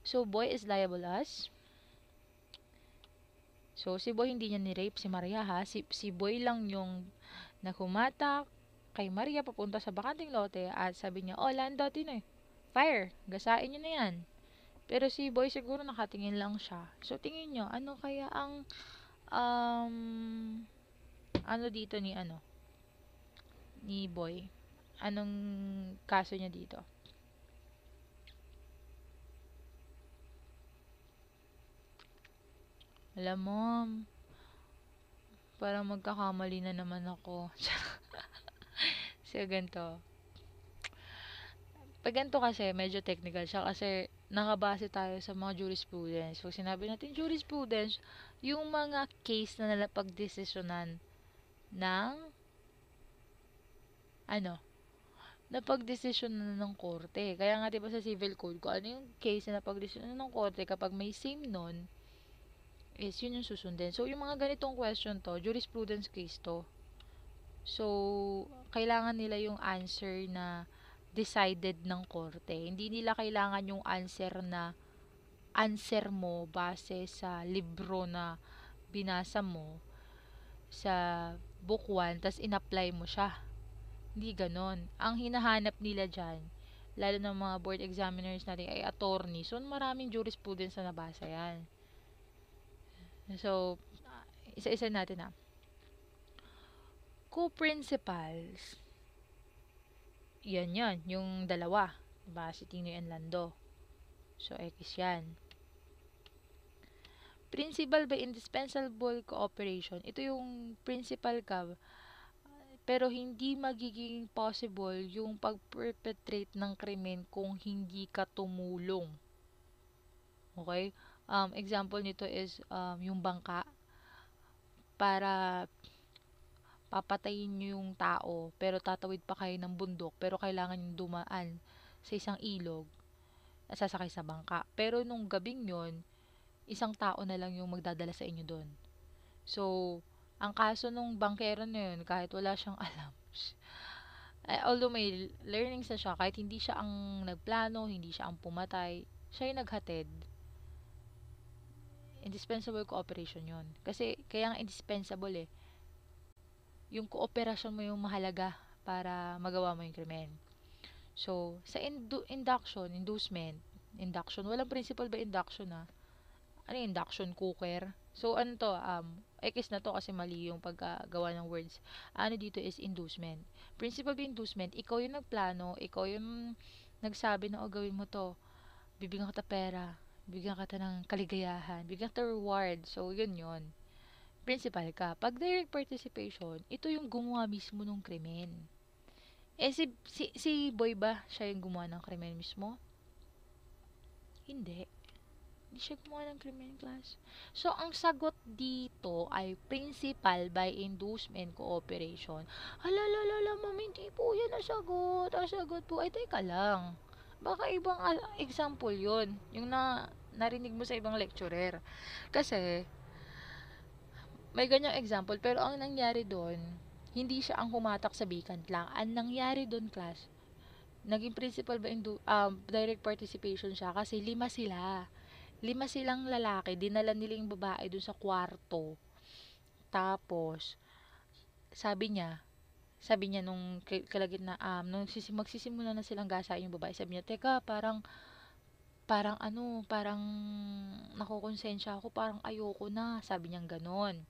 So, boy is liable as. So, si boy hindi niya ni-rape si Maria ha. Si boy lang yung naghumatak kay Maria papunta sa bakanting lote at sabi niya, oh, Lando, Tinoy, fire, gasain niyo na yan. Pero si boy siguro nakatingin lang siya. So, tingin niyo, ano kaya ang, ano dito ni boy? Anong kaso niya dito? Alam mo, parang magkakamali na naman ako. So, ganito. Pag ganito kasi, medyo technical siya kasi nakabase tayo sa mga jurisprudence. So, sinabi natin jurisprudence, yung mga case na napagdesisyonan ng, ano, napagdesisyonan ng korte. Kaya nga, diba sa civil code, kung ano yung case na napagdesisyonan ng korte, kapag may same nun, is yun yung susundin. So, yung mga ganitong question to, jurisprudence case to. So, kailangan nila yung answer na decided ng korte. Hindi nila kailangan yung answer mo base sa libro na binasa mo sa book 1, tas in-apply mo siya. Hindi ganon. Ang hinahanap nila dyan, lalo ng mga board examiners natin ay attorney. So, maraming jurisprudence na nabasa yan. So, isa-isa natin na. Co-principals. Yan. Yung dalawa. Diba? Si Tinoy and Lando. So, X yan. Principal by indispensable cooperation. Ito yung principal ka, pero hindi magiging possible yung pag-perpetrate ng krimen kung hindi ka tumulong. Okay? Example nito is yung bangka para papatayin nyo yung tao pero tatawid pa kayo ng bundok pero kailangan yung dumaan sa isang ilog at sasakay sa bangka. Pero nung gabing yon, isang tao na lang yung magdadala sa inyo doon. So, ang kaso nung bankero na yun, kahit wala siyang alam, although may learnings na siya, kahit hindi siya ang nagplano, hindi siya ang pumatay, siya yung naghatid, indispensable cooperation yon. Kasi, kaya nga indispensable eh, yung cooperation mo yung mahalaga para magawa mo yung krimen. So, sa induction, walang principle ba induction ha? Ano yung induction cooker? So, ano to, X na to kasi mali yung paggawa ng words. Ano dito is inducement. Principle of inducement, ikaw yung nagplano, ikaw yung nagsabi na, o gawin mo to, bibigyan kita pera, bibigyan kita ng kaligayahan, bibigyan kita reward. So, yun. Principal ka. Pag direct participation, ito yung gumawa mismo ng krimen. Eh, si Boy ba, siya yung gumawa ng krimen mismo? Hindi. Hindi siya gumawa ng krimen class. So, ang sagot dito ay principal by inducement cooperation. Hala, ma'am, hindi po yan ang sagot. Ang sagot po, ay teka lang. Baka ibang example yon, yung narinig mo sa ibang lecturer. Kasi, may ganyang example, pero ang nangyari doon, hindi siya ang humatak sa vacant lang. Ang nangyari doon, class, naging principal ba direct participation siya kasi 5 sila. 5 silang lalaki, dinala nila yung babae doon sa kwarto. Tapos, sabi niya, nung kalagitnaan, nung magsisimula na silang gasain yung babae, sabi niya, teka, parang nakukonsensya ako, parang ayoko na, sabi niya ganon.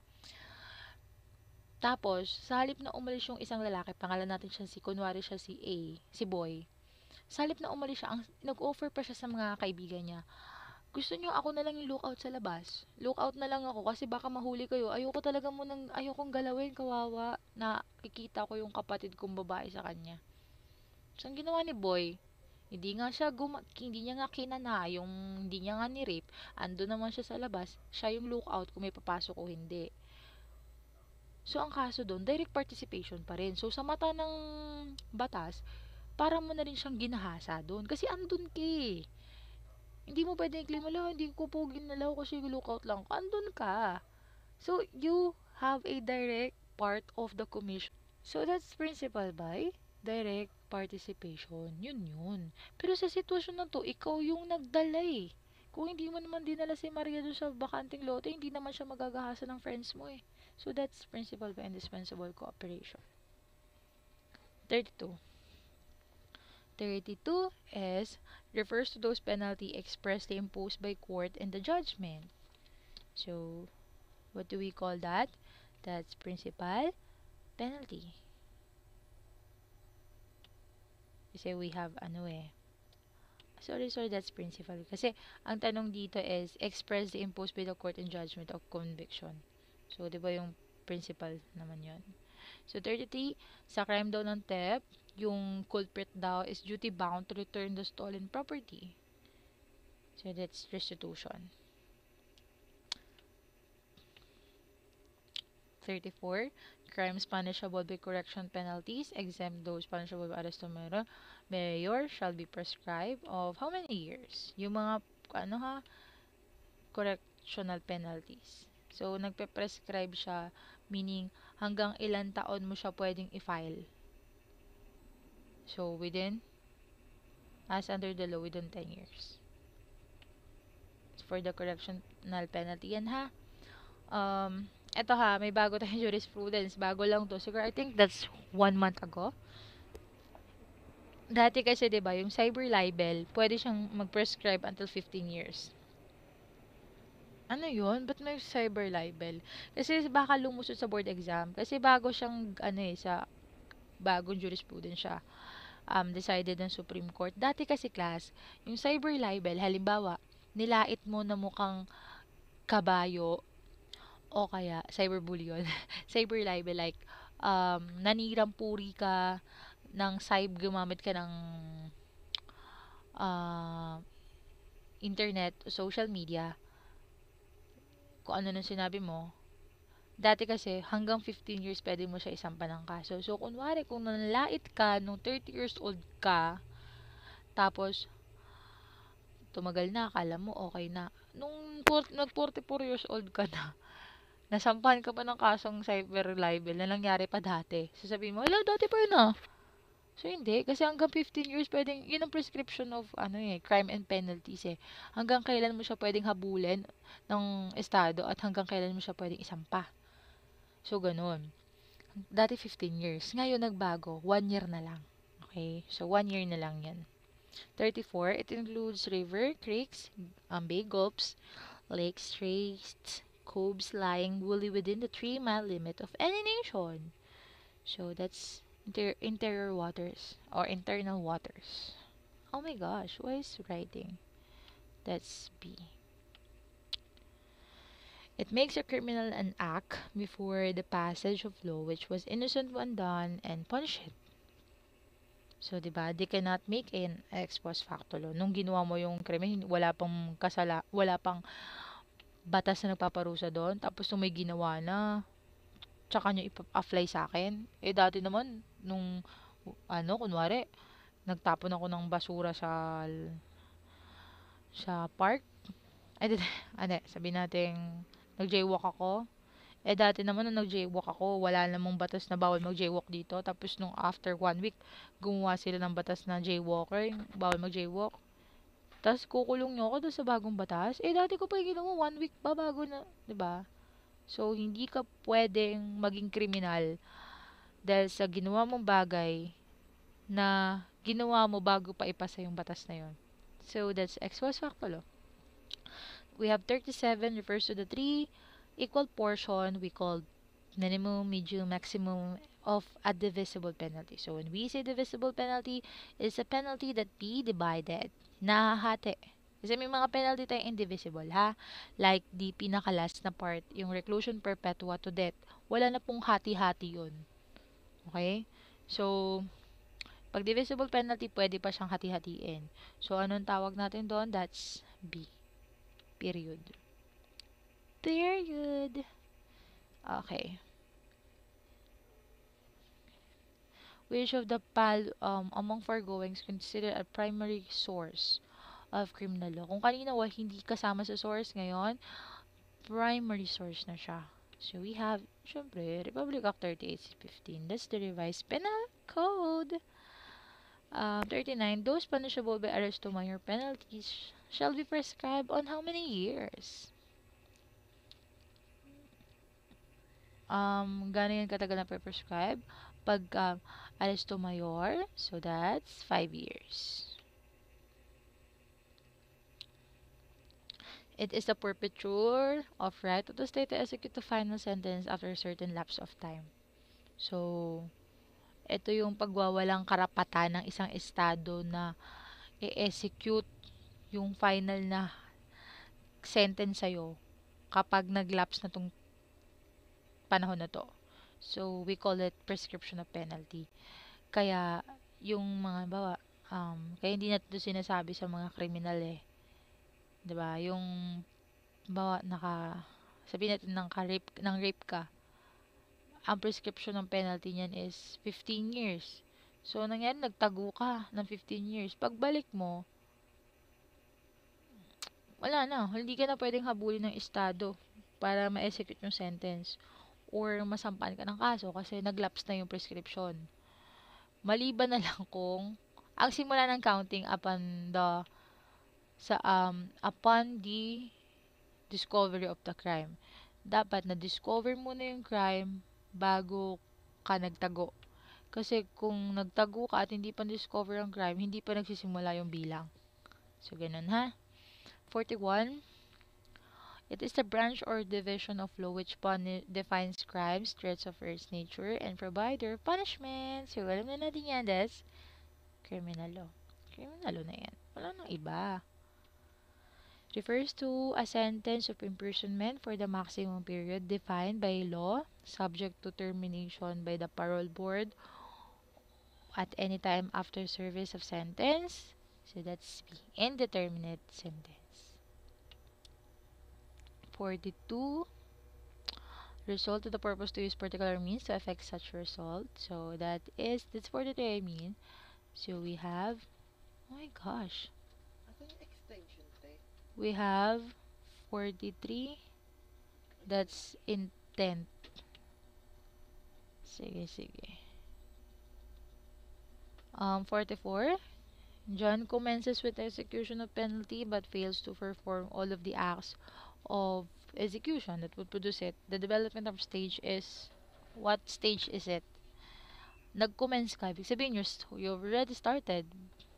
Tapos, sa halip na umalis yung isang lalaki, pangalan natin siya kunwari siya si A, si Boy. Sa halip na umalis siya, nag-offer pa siya sa mga kaibigan niya. Gusto niyo ako na lang yung lookout sa labas. Lookout na lang ako kasi baka mahuli kayo. Ayokong galawin, kawawa na kikita ko yung kapatid kong babae sa kanya. So, ang ginawa ni Boy, hindi niya nga kinana, hindi niya nga ni-rape. Ando naman siya sa labas, siya yung lookout kung may papasok o hindi. So, ang kaso doon, direct participation pa rin. So, sa mata ng batas, para mo na rin siyang ginahasa doon. Kasi andun ka eh. Hindi mo pwedeng i-claim, wala, hindi ko po ginalaw kasi lookout lang. Andun ka. So, you have a direct part of the commission. So, that's principal by direct participation. Yun. Pero sa sitwasyon na to, ikaw yung nagdala eh. Kung hindi mo naman dinala si Maria doon sa bakanting lote, hindi naman siya magagahasa ng friends mo eh. So, that's principal by indispensable cooperation. 32. 32 is refers to those penalty expressly imposed by court in the judgment. So, what do we call that? That's principal penalty. Kasi we have sorry, that's principal. Kasi ang tanong dito is expressly imposed by the court in judgment of conviction. So, di ba yung principal naman yun? So, 33, sa crime daw ng theft, yung culprit daw is duty bound to return the stolen property. So, that's restitution. 34, crimes punishable by correction penalties, exempt those punishable by arresto mayor shall be prescribed of how many years? Yung mga, correctional penalties. So, nagpe-prescribe siya, meaning hanggang ilan taon mo siya pwedeng i-file. So, as under the law, within 10 years. For the correctional penalty. Yan ha. Eto ha, may bago tayong jurisprudence. Bago lang to. Siguro, I think that's 1 month ago. Dati kasi, di ba, yung cyber libel, pwede siyang mag-prescribe until 15 years. Ano yun? Ba't may cyber libel? Kasi baka lumusot sa board exam. Kasi bago siyang, sa bagong jurisprudence siya. Decided ng Supreme Court. Dati kasi class, yung cyber libel, halimbawa, nilait mo na mukhang kabayo o kaya cyberbully yun. Cyber libel, like, nanirang puri ka ng gumamit ka ng internet, social media, kung ano nung sinabi mo. Dati kasi, hanggang 15 years pwede mo siya isampa ng kaso. So, kunwari, kung nanlait ka nung 30 years old ka, tapos, tumagal na, akala mo okay na. Nung nag-44 years old ka na, nasampahan ka pa ng kasong cyber libel na nangyari pa dati. Sasabihin mo, wala, dati pa yun ah. So, hindi. Kasi hanggang 15 years, pwedeng, yun ang prescription of, crime and penalties eh. Hanggang kailan mo siya pwedeng habulin ng estado at hanggang kailan mo siya pwedeng isampa. So, ganun. Dati 15 years. Ngayon, nagbago. 1 year na lang. Okay? So, 1 year na lang yan. 34, it includes river, creeks, bay gulps, lakes, straits, coves lying wholly within the 3-mile limit of any nation. So, that's interior waters or internal waters. Oh my gosh, why is writing? That's B. It makes a criminal an act before the passage of law which was innocent when done and punish it. So, di ba? They cannot make an ex post facto law. Nung ginawa mo yung krimen, wala pang batas na nagpaparusa doon. Tapos nung may ginawa na, tsaka nyo i-apply sa akin. Eh, dati naman, nung, kunwari, nagtapon ako ng basura sa park. Ay, sabi natin, nag-jaywalk ako. Eh, dati naman nung nag-jaywalk ako, wala namang batas na bawal mag-jaywalk dito. Tapos nung after 1 week, gumawa sila ng batas na jaywalker, bawal mag-jaywalk. Tapos kukulong nyo ako doon sa bagong batas. Eh, dati ko pa yung ginawa, 1 week pa bago na, 'di ba? So, hindi ka pwedeng maging kriminal dahil sa ginawa mong bagay na ginawa mo bago pa ipasa yung batas na yon. So, that's ex post facto law. We have 37 refers to the 3 equal portion we call minimum, medium, maximum of a divisible penalty. So, when we say divisible penalty, it's a penalty that be divided. Nahahati. Kasi may mga penalty tayong indivisible, ha? Like, the pinakalas na part, yung reclusion perpetua to death. Wala na pong hati-hati yun. Okay? So, pag divisible penalty, pwede pa siyang hati-hatiin. So, anong tawag natin doon? That's B. Period. Period. Okay. Which of the among foregoings considered a primary source of criminal law? Kung kanina hindi kasama sa source, ngayon, primary source na siya. So, we have, syempre, Republic Act 3815. That's the revised penal code. 39. Those punishable by arrest to minor penalties shall be prescribed on how many years? Gano'n yan katagal na prescribe? Pag arresto mayor, so that's 5 years. It is the forfeiture of right of the state to execute the final sentence after a certain lapse of time. So, ito yung pagwawalang karapatan ng isang estado na i-execute yung final na sentence sa'yo kapag nag-lapse na tong panahon na to. So, we call it prescription of penalty. Kaya, yung mga bawa, kaya hindi natin ito sinasabi sa mga kriminal eh. 'Di ba? Yung bawa sabihin natin ng rape ka, ang prescription ng penalty niyan is 15 years. So, nangyari, nagtago ka ng 15 years. Pagbalik mo, wala na. Hindi ka na pwedeng habulin ng estado para ma-execute yung sentence or masampan ka ng kaso kasi nag-lapse na yung prescription. Maliban na lang kung ang simula ng counting upon the discovery of the crime. Dapat na-discover mo na yung crime bago ka nagtago. Kasi kung nagtago ka at hindi pa discover ang crime, hindi pa nagsisimula yung bilang. So, ganun ha. 41. It is the branch or division of law which defines crimes, threats of first nature, and provide their punishment. So, alam na natin yan, that's criminal law. Criminal law na yan. Wala nang iba. Refers to a sentence of imprisonment for the maximum period defined by law, subject to termination by the parole board at any time after service of sentence. So, that's B. Indeterminate sentence. 42. Result to the purpose to use particular means to affect such result. So, that's 43 I mean. So, we have, oh my gosh. We have 43. That's intent. Sige. 44. John commences with execution of penalty but fails to perform all of the acts of execution that would produce it. The development of stage is, what stage is it? Nag-commence ka. Ibig sabihin, you've already started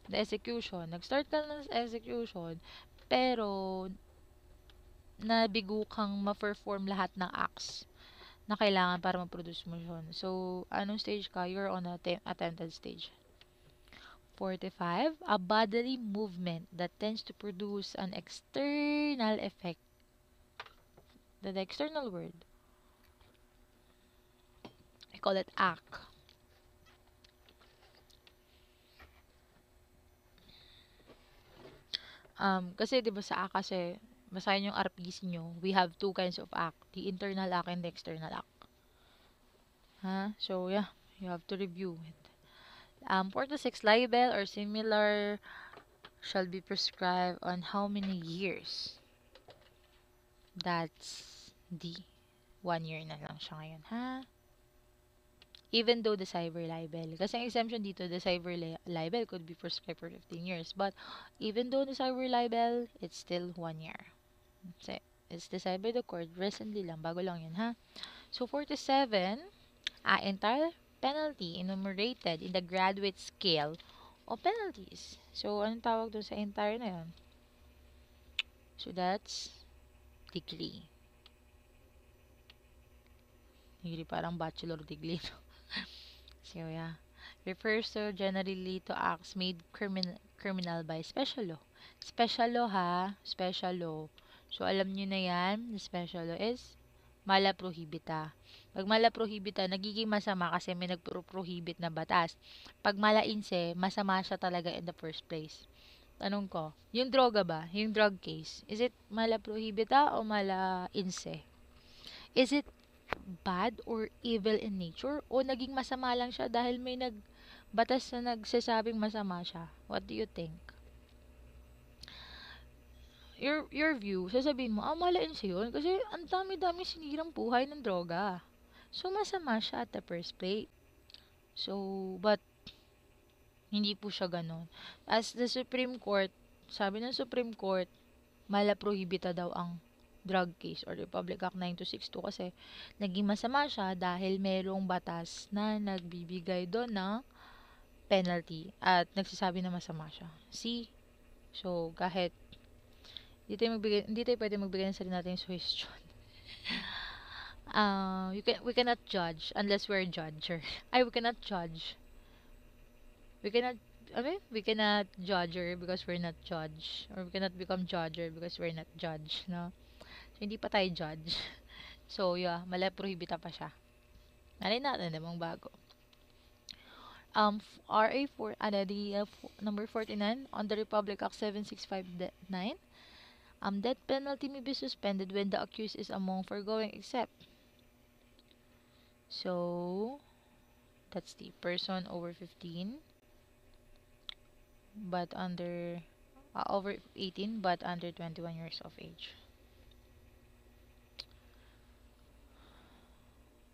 the execution. Nag-start ka ng execution, pero nabigo kang ma-perform lahat ng acts na kailangan para ma-produce mo yun. So, anong stage ka? You're on attempted stage. 45. A bodily movement that tends to produce an external effect. The external word, I call it act. Kasi 'di ba sa act kasi, basahin yung RPC nyo, we have two kinds of act, the internal act and the external act. So yeah, you have to review it. 46. Libel or similar shall be prescribed on how many years? That's D. 1 year na lang siya ngayon, Even though the cyber libel. Kasi ang exemption dito, the cyber libel could be prescribed for 15 years. But even though the cyber libel, it's still 1 year. It's decided by the court recently lang. Bago lang yun, So, 47, entire penalty enumerated in the graduate scale of penalties. So, anong tawag doon sa entire na yun? So, that's degree. Degree, parang bachelor degree. So, yeah. Refers to generally to acts made criminal by special law. Special law, Special law. So, alam nyo na yan. The special law is mala prohibita. Pag mala prohibita, nagiging masama kasi may nagpro-prohibit na batas. Pag mala inse, masama siya talaga in the first place. Tanong ko, yung droga ba? Yung drug case, is it mala prohibita o mala inse? Is it bad or evil in nature o naging masama lang siya dahil may batas na nagsasabing masama siya. What do you think? Your view, sasabihin mo, malain siya yun kasi ang dami-dami sinirang buhay ng droga. So, masama siya at the first place. So, but, hindi po siya ganon. As the Supreme Court, sabi ng Supreme Court, mala prohibita daw ang drug case or Republic Act 9262 kasi naging masama siya dahil merong batas na nagbibigay doon ng penalty at nagsasabi na masama siya. See? So, kahit hindi tayo pwede magbigay ng sarili natin yung suggestion. We cannot judge unless we're a judger. We cannot judge. We cannot judge her because we're not judge. Or we cannot become judger because we're not judge, no? So, hindi pa tayo judge. So, yeah, mala prohibita pa siya. Nalay natin namang bago. RA 4, number 49 on the Republic Act 7659. Death penalty may be suspended when the accused is among foregoing except. So, that's the person over 15, but over 18, but under 21 years of age.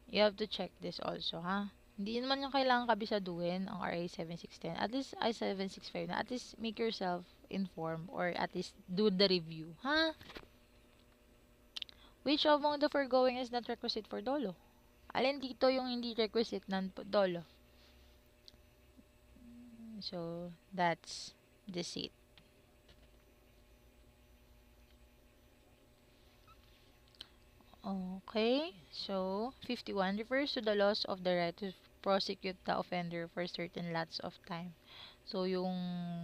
You have to check this also, ha? Hindi naman yung kailangan kabisaduhin ang RA 7610. At least, 765 na. At least, make yourself informed or at least do the review, ha? Which among the foregoing is not requisite for dolo? Alin dito yung hindi requisite ng dolo? So, that's deceit. Okay, so 51 refers to the loss of the right to prosecute the offender for certain lots of time. So, yung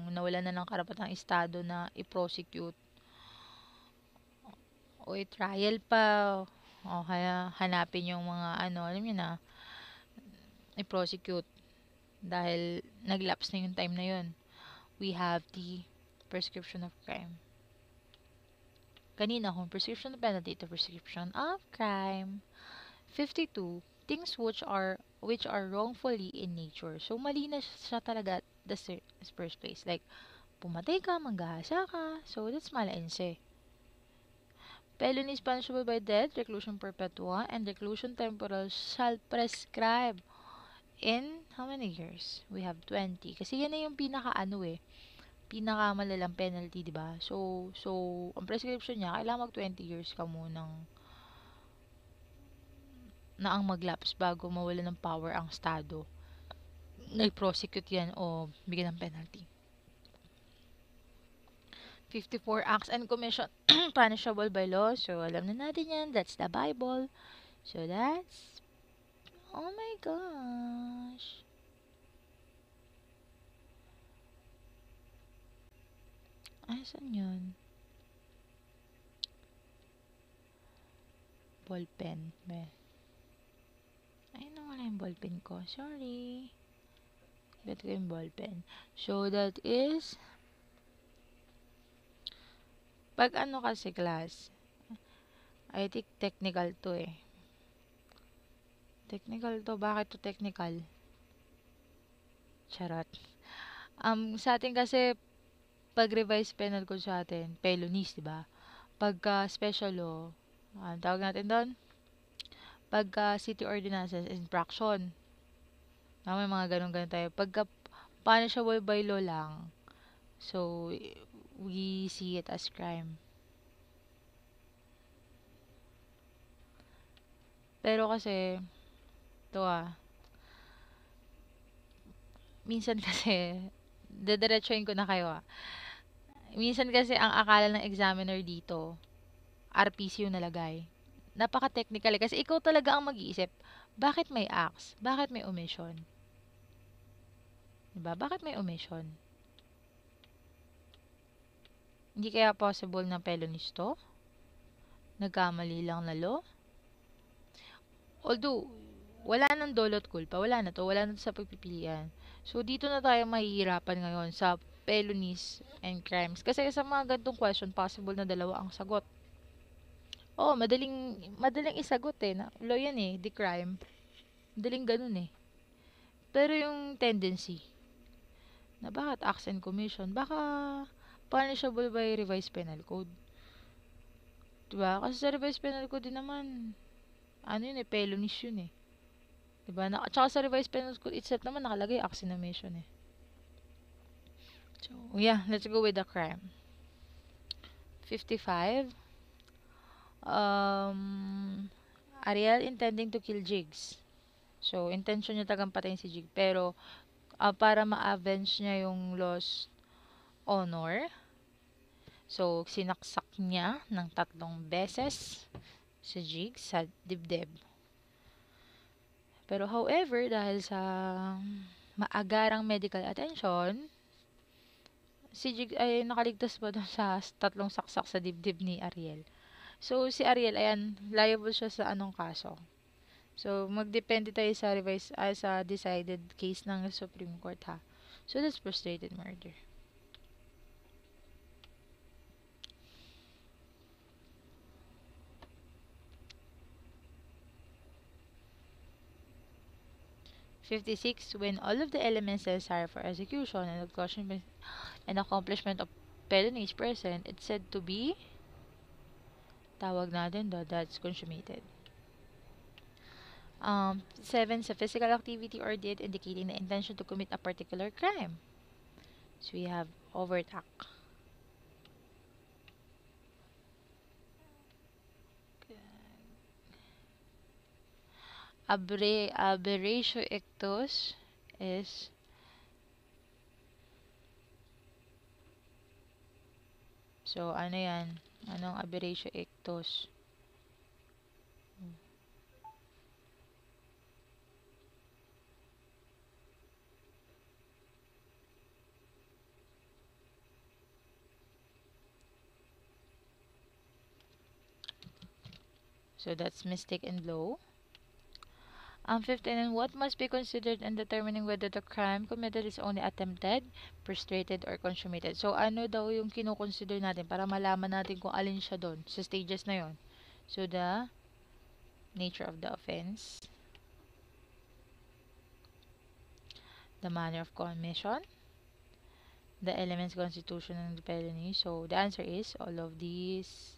nawala na ng karapatang estado na i-prosecute o i-trial pa o kaya hanapin yung mga alam niyo na i-prosecute dahil nag-lapse na yung time na yun. We have the prescription of crime. Kanina kung prescription of penalty to prescription of crime. 52, things which are wrongfully in nature. So, mali na siya talaga at the first place. Like, pumatay ka, manggahasa ka. So, that's malainse. Felony is punishable by death, reclusion perpetua, and reclusion temporal shall prescribe in how many years? We have 20. Kasi yan na yung pinakamalalang penalty, di ba? So, ang prescription niya, kailangan mag 20 years ka munang na ang maglapse bago mawala ng power ang estado. Nag-prosecute yan o bigyan ng penalty. 54 acts and commission punishable by law. So, alam na natin yan. That's the Bible. So, that's oh my gosh. Saan yun? Ballpen. Ay, nawala yung ballpen ko. Sorry. Bet ko yung ballpen. So, that is pag kasi class, I think technical to eh. Technical to. Bakit to technical? Charot. Sa atin kasi, pag-revise penal code sa atin, felonies, diba? Pagka special law, tawag natin doon, pagka city ordinances, infraction. May mga ganun-ganun tayo. Pagka punishable by law lang, so, we see it as crime. Pero kasi, minsan kasi, dediretsuhin ko na kayo Minsan kasi ang akala ng examiner dito, RPC yung nalagay. Napaka-technical kasi ikaw talaga ang mag-iisip, bakit may acts? Bakit may omission? Diba? Bakit may omission? Hindi kaya possible na felonies to? Nagkamali lang na law? Although, wala nang dolot culpa. Wala na to sa pagpipilian. So, dito na tayo mahihirapan ngayon sa felonies and crimes. Kasi sa mga gantong question, possible na dalawa ang sagot. Madaling isagot eh. Law yan eh, the crime. Madaling ganun eh. Pero yung tendency na bakit acts and commission, baka punishable by revised penal code. Diba? Kasi sa revised penal code din naman, ano yun eh, felonies yun eh. Diba? Tsaka sa revised penal code itself naman nakalagay acts and omission eh. So, yeah, let's go with the crime. 55. Ariel intending to kill Jigs. So, intention niya tagang patayin si Jig. Pero, para ma-avenge niya yung lost honor, so, sinaksak niya ng 3 beses si Jig sa dibdib. Pero, however, dahil sa maagarang medical attention, si Jig ay nakaligtas pa dun sa 3 saksak sa dibdib ni Ariel. So, si Ariel, ayan, liable siya sa anong kaso. So, magdepende tayo sa sa decided case ng Supreme Court ha. So, that's frustrated murder. #56, when all of the elements necessary for execution and accomplishment of felony is present, it's said to be, tawag natin do, that's consummated. 7, sa physical activity or deed indicating the intention to commit a particular crime. So, we have overt act. Aberratio ictus is so ano yan? Anong aberratio ictus? So that's mistake and blow. 15, what must be considered in determining whether the crime committed is only attempted, frustrated, or consummated. So, ano daw yung kinoconsider natin para malaman natin kung alin siya doon sa stages na yon. So, the nature of the offense, the manner of commission, the elements constitution of the felony. So, the answer is all of these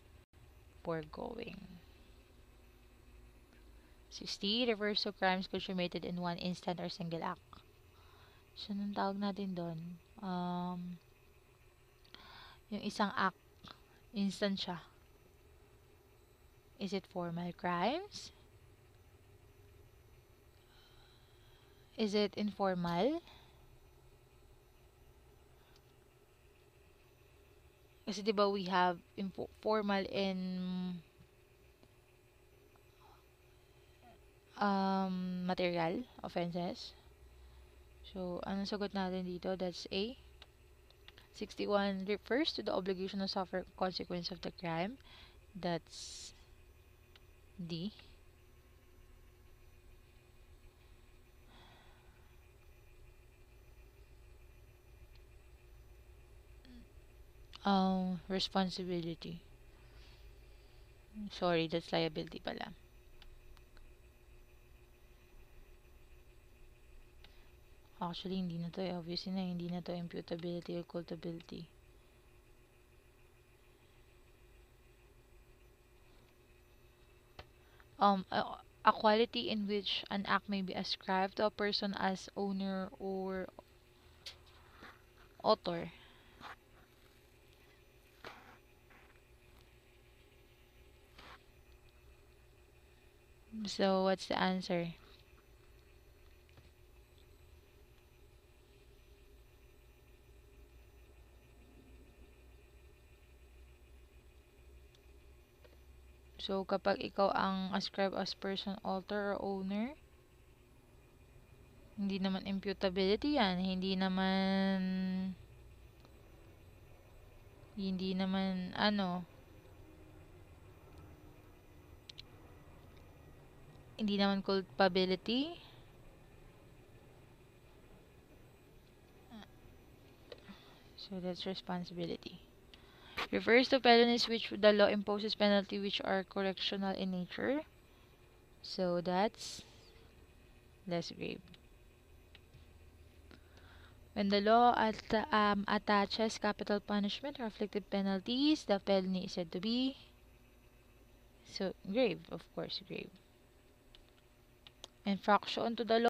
foregoing. 60, refers to crimes consummated in one instant or single act. So, anong tawag natin doon? Yung isang act, instant siya. Is it formal crimes? Is it informal? Kasi diba we have formal and material offenses. So, anong sagot natin dito? That's A. 61, refers to the obligation to suffer consequence of the crime. That's D. Responsibility. Sorry, that's liability pala. Actually, hindi na to. Obviously na, hindi na to imputability or culpability. A quality in which an act may be ascribed to a person as owner or author. So, what's the answer? So, kapag ikaw ang ascribe as person, author, or owner, hindi naman imputability yan. Hindi naman, hindi naman culpability. So, that's responsibility. Refers to felonies which the law imposes penalty which are correctional in nature. So, that's less grave. When the law attaches capital punishment or afflicted penalties, the felony is said to be so grave, of course, grave. Infraction to the law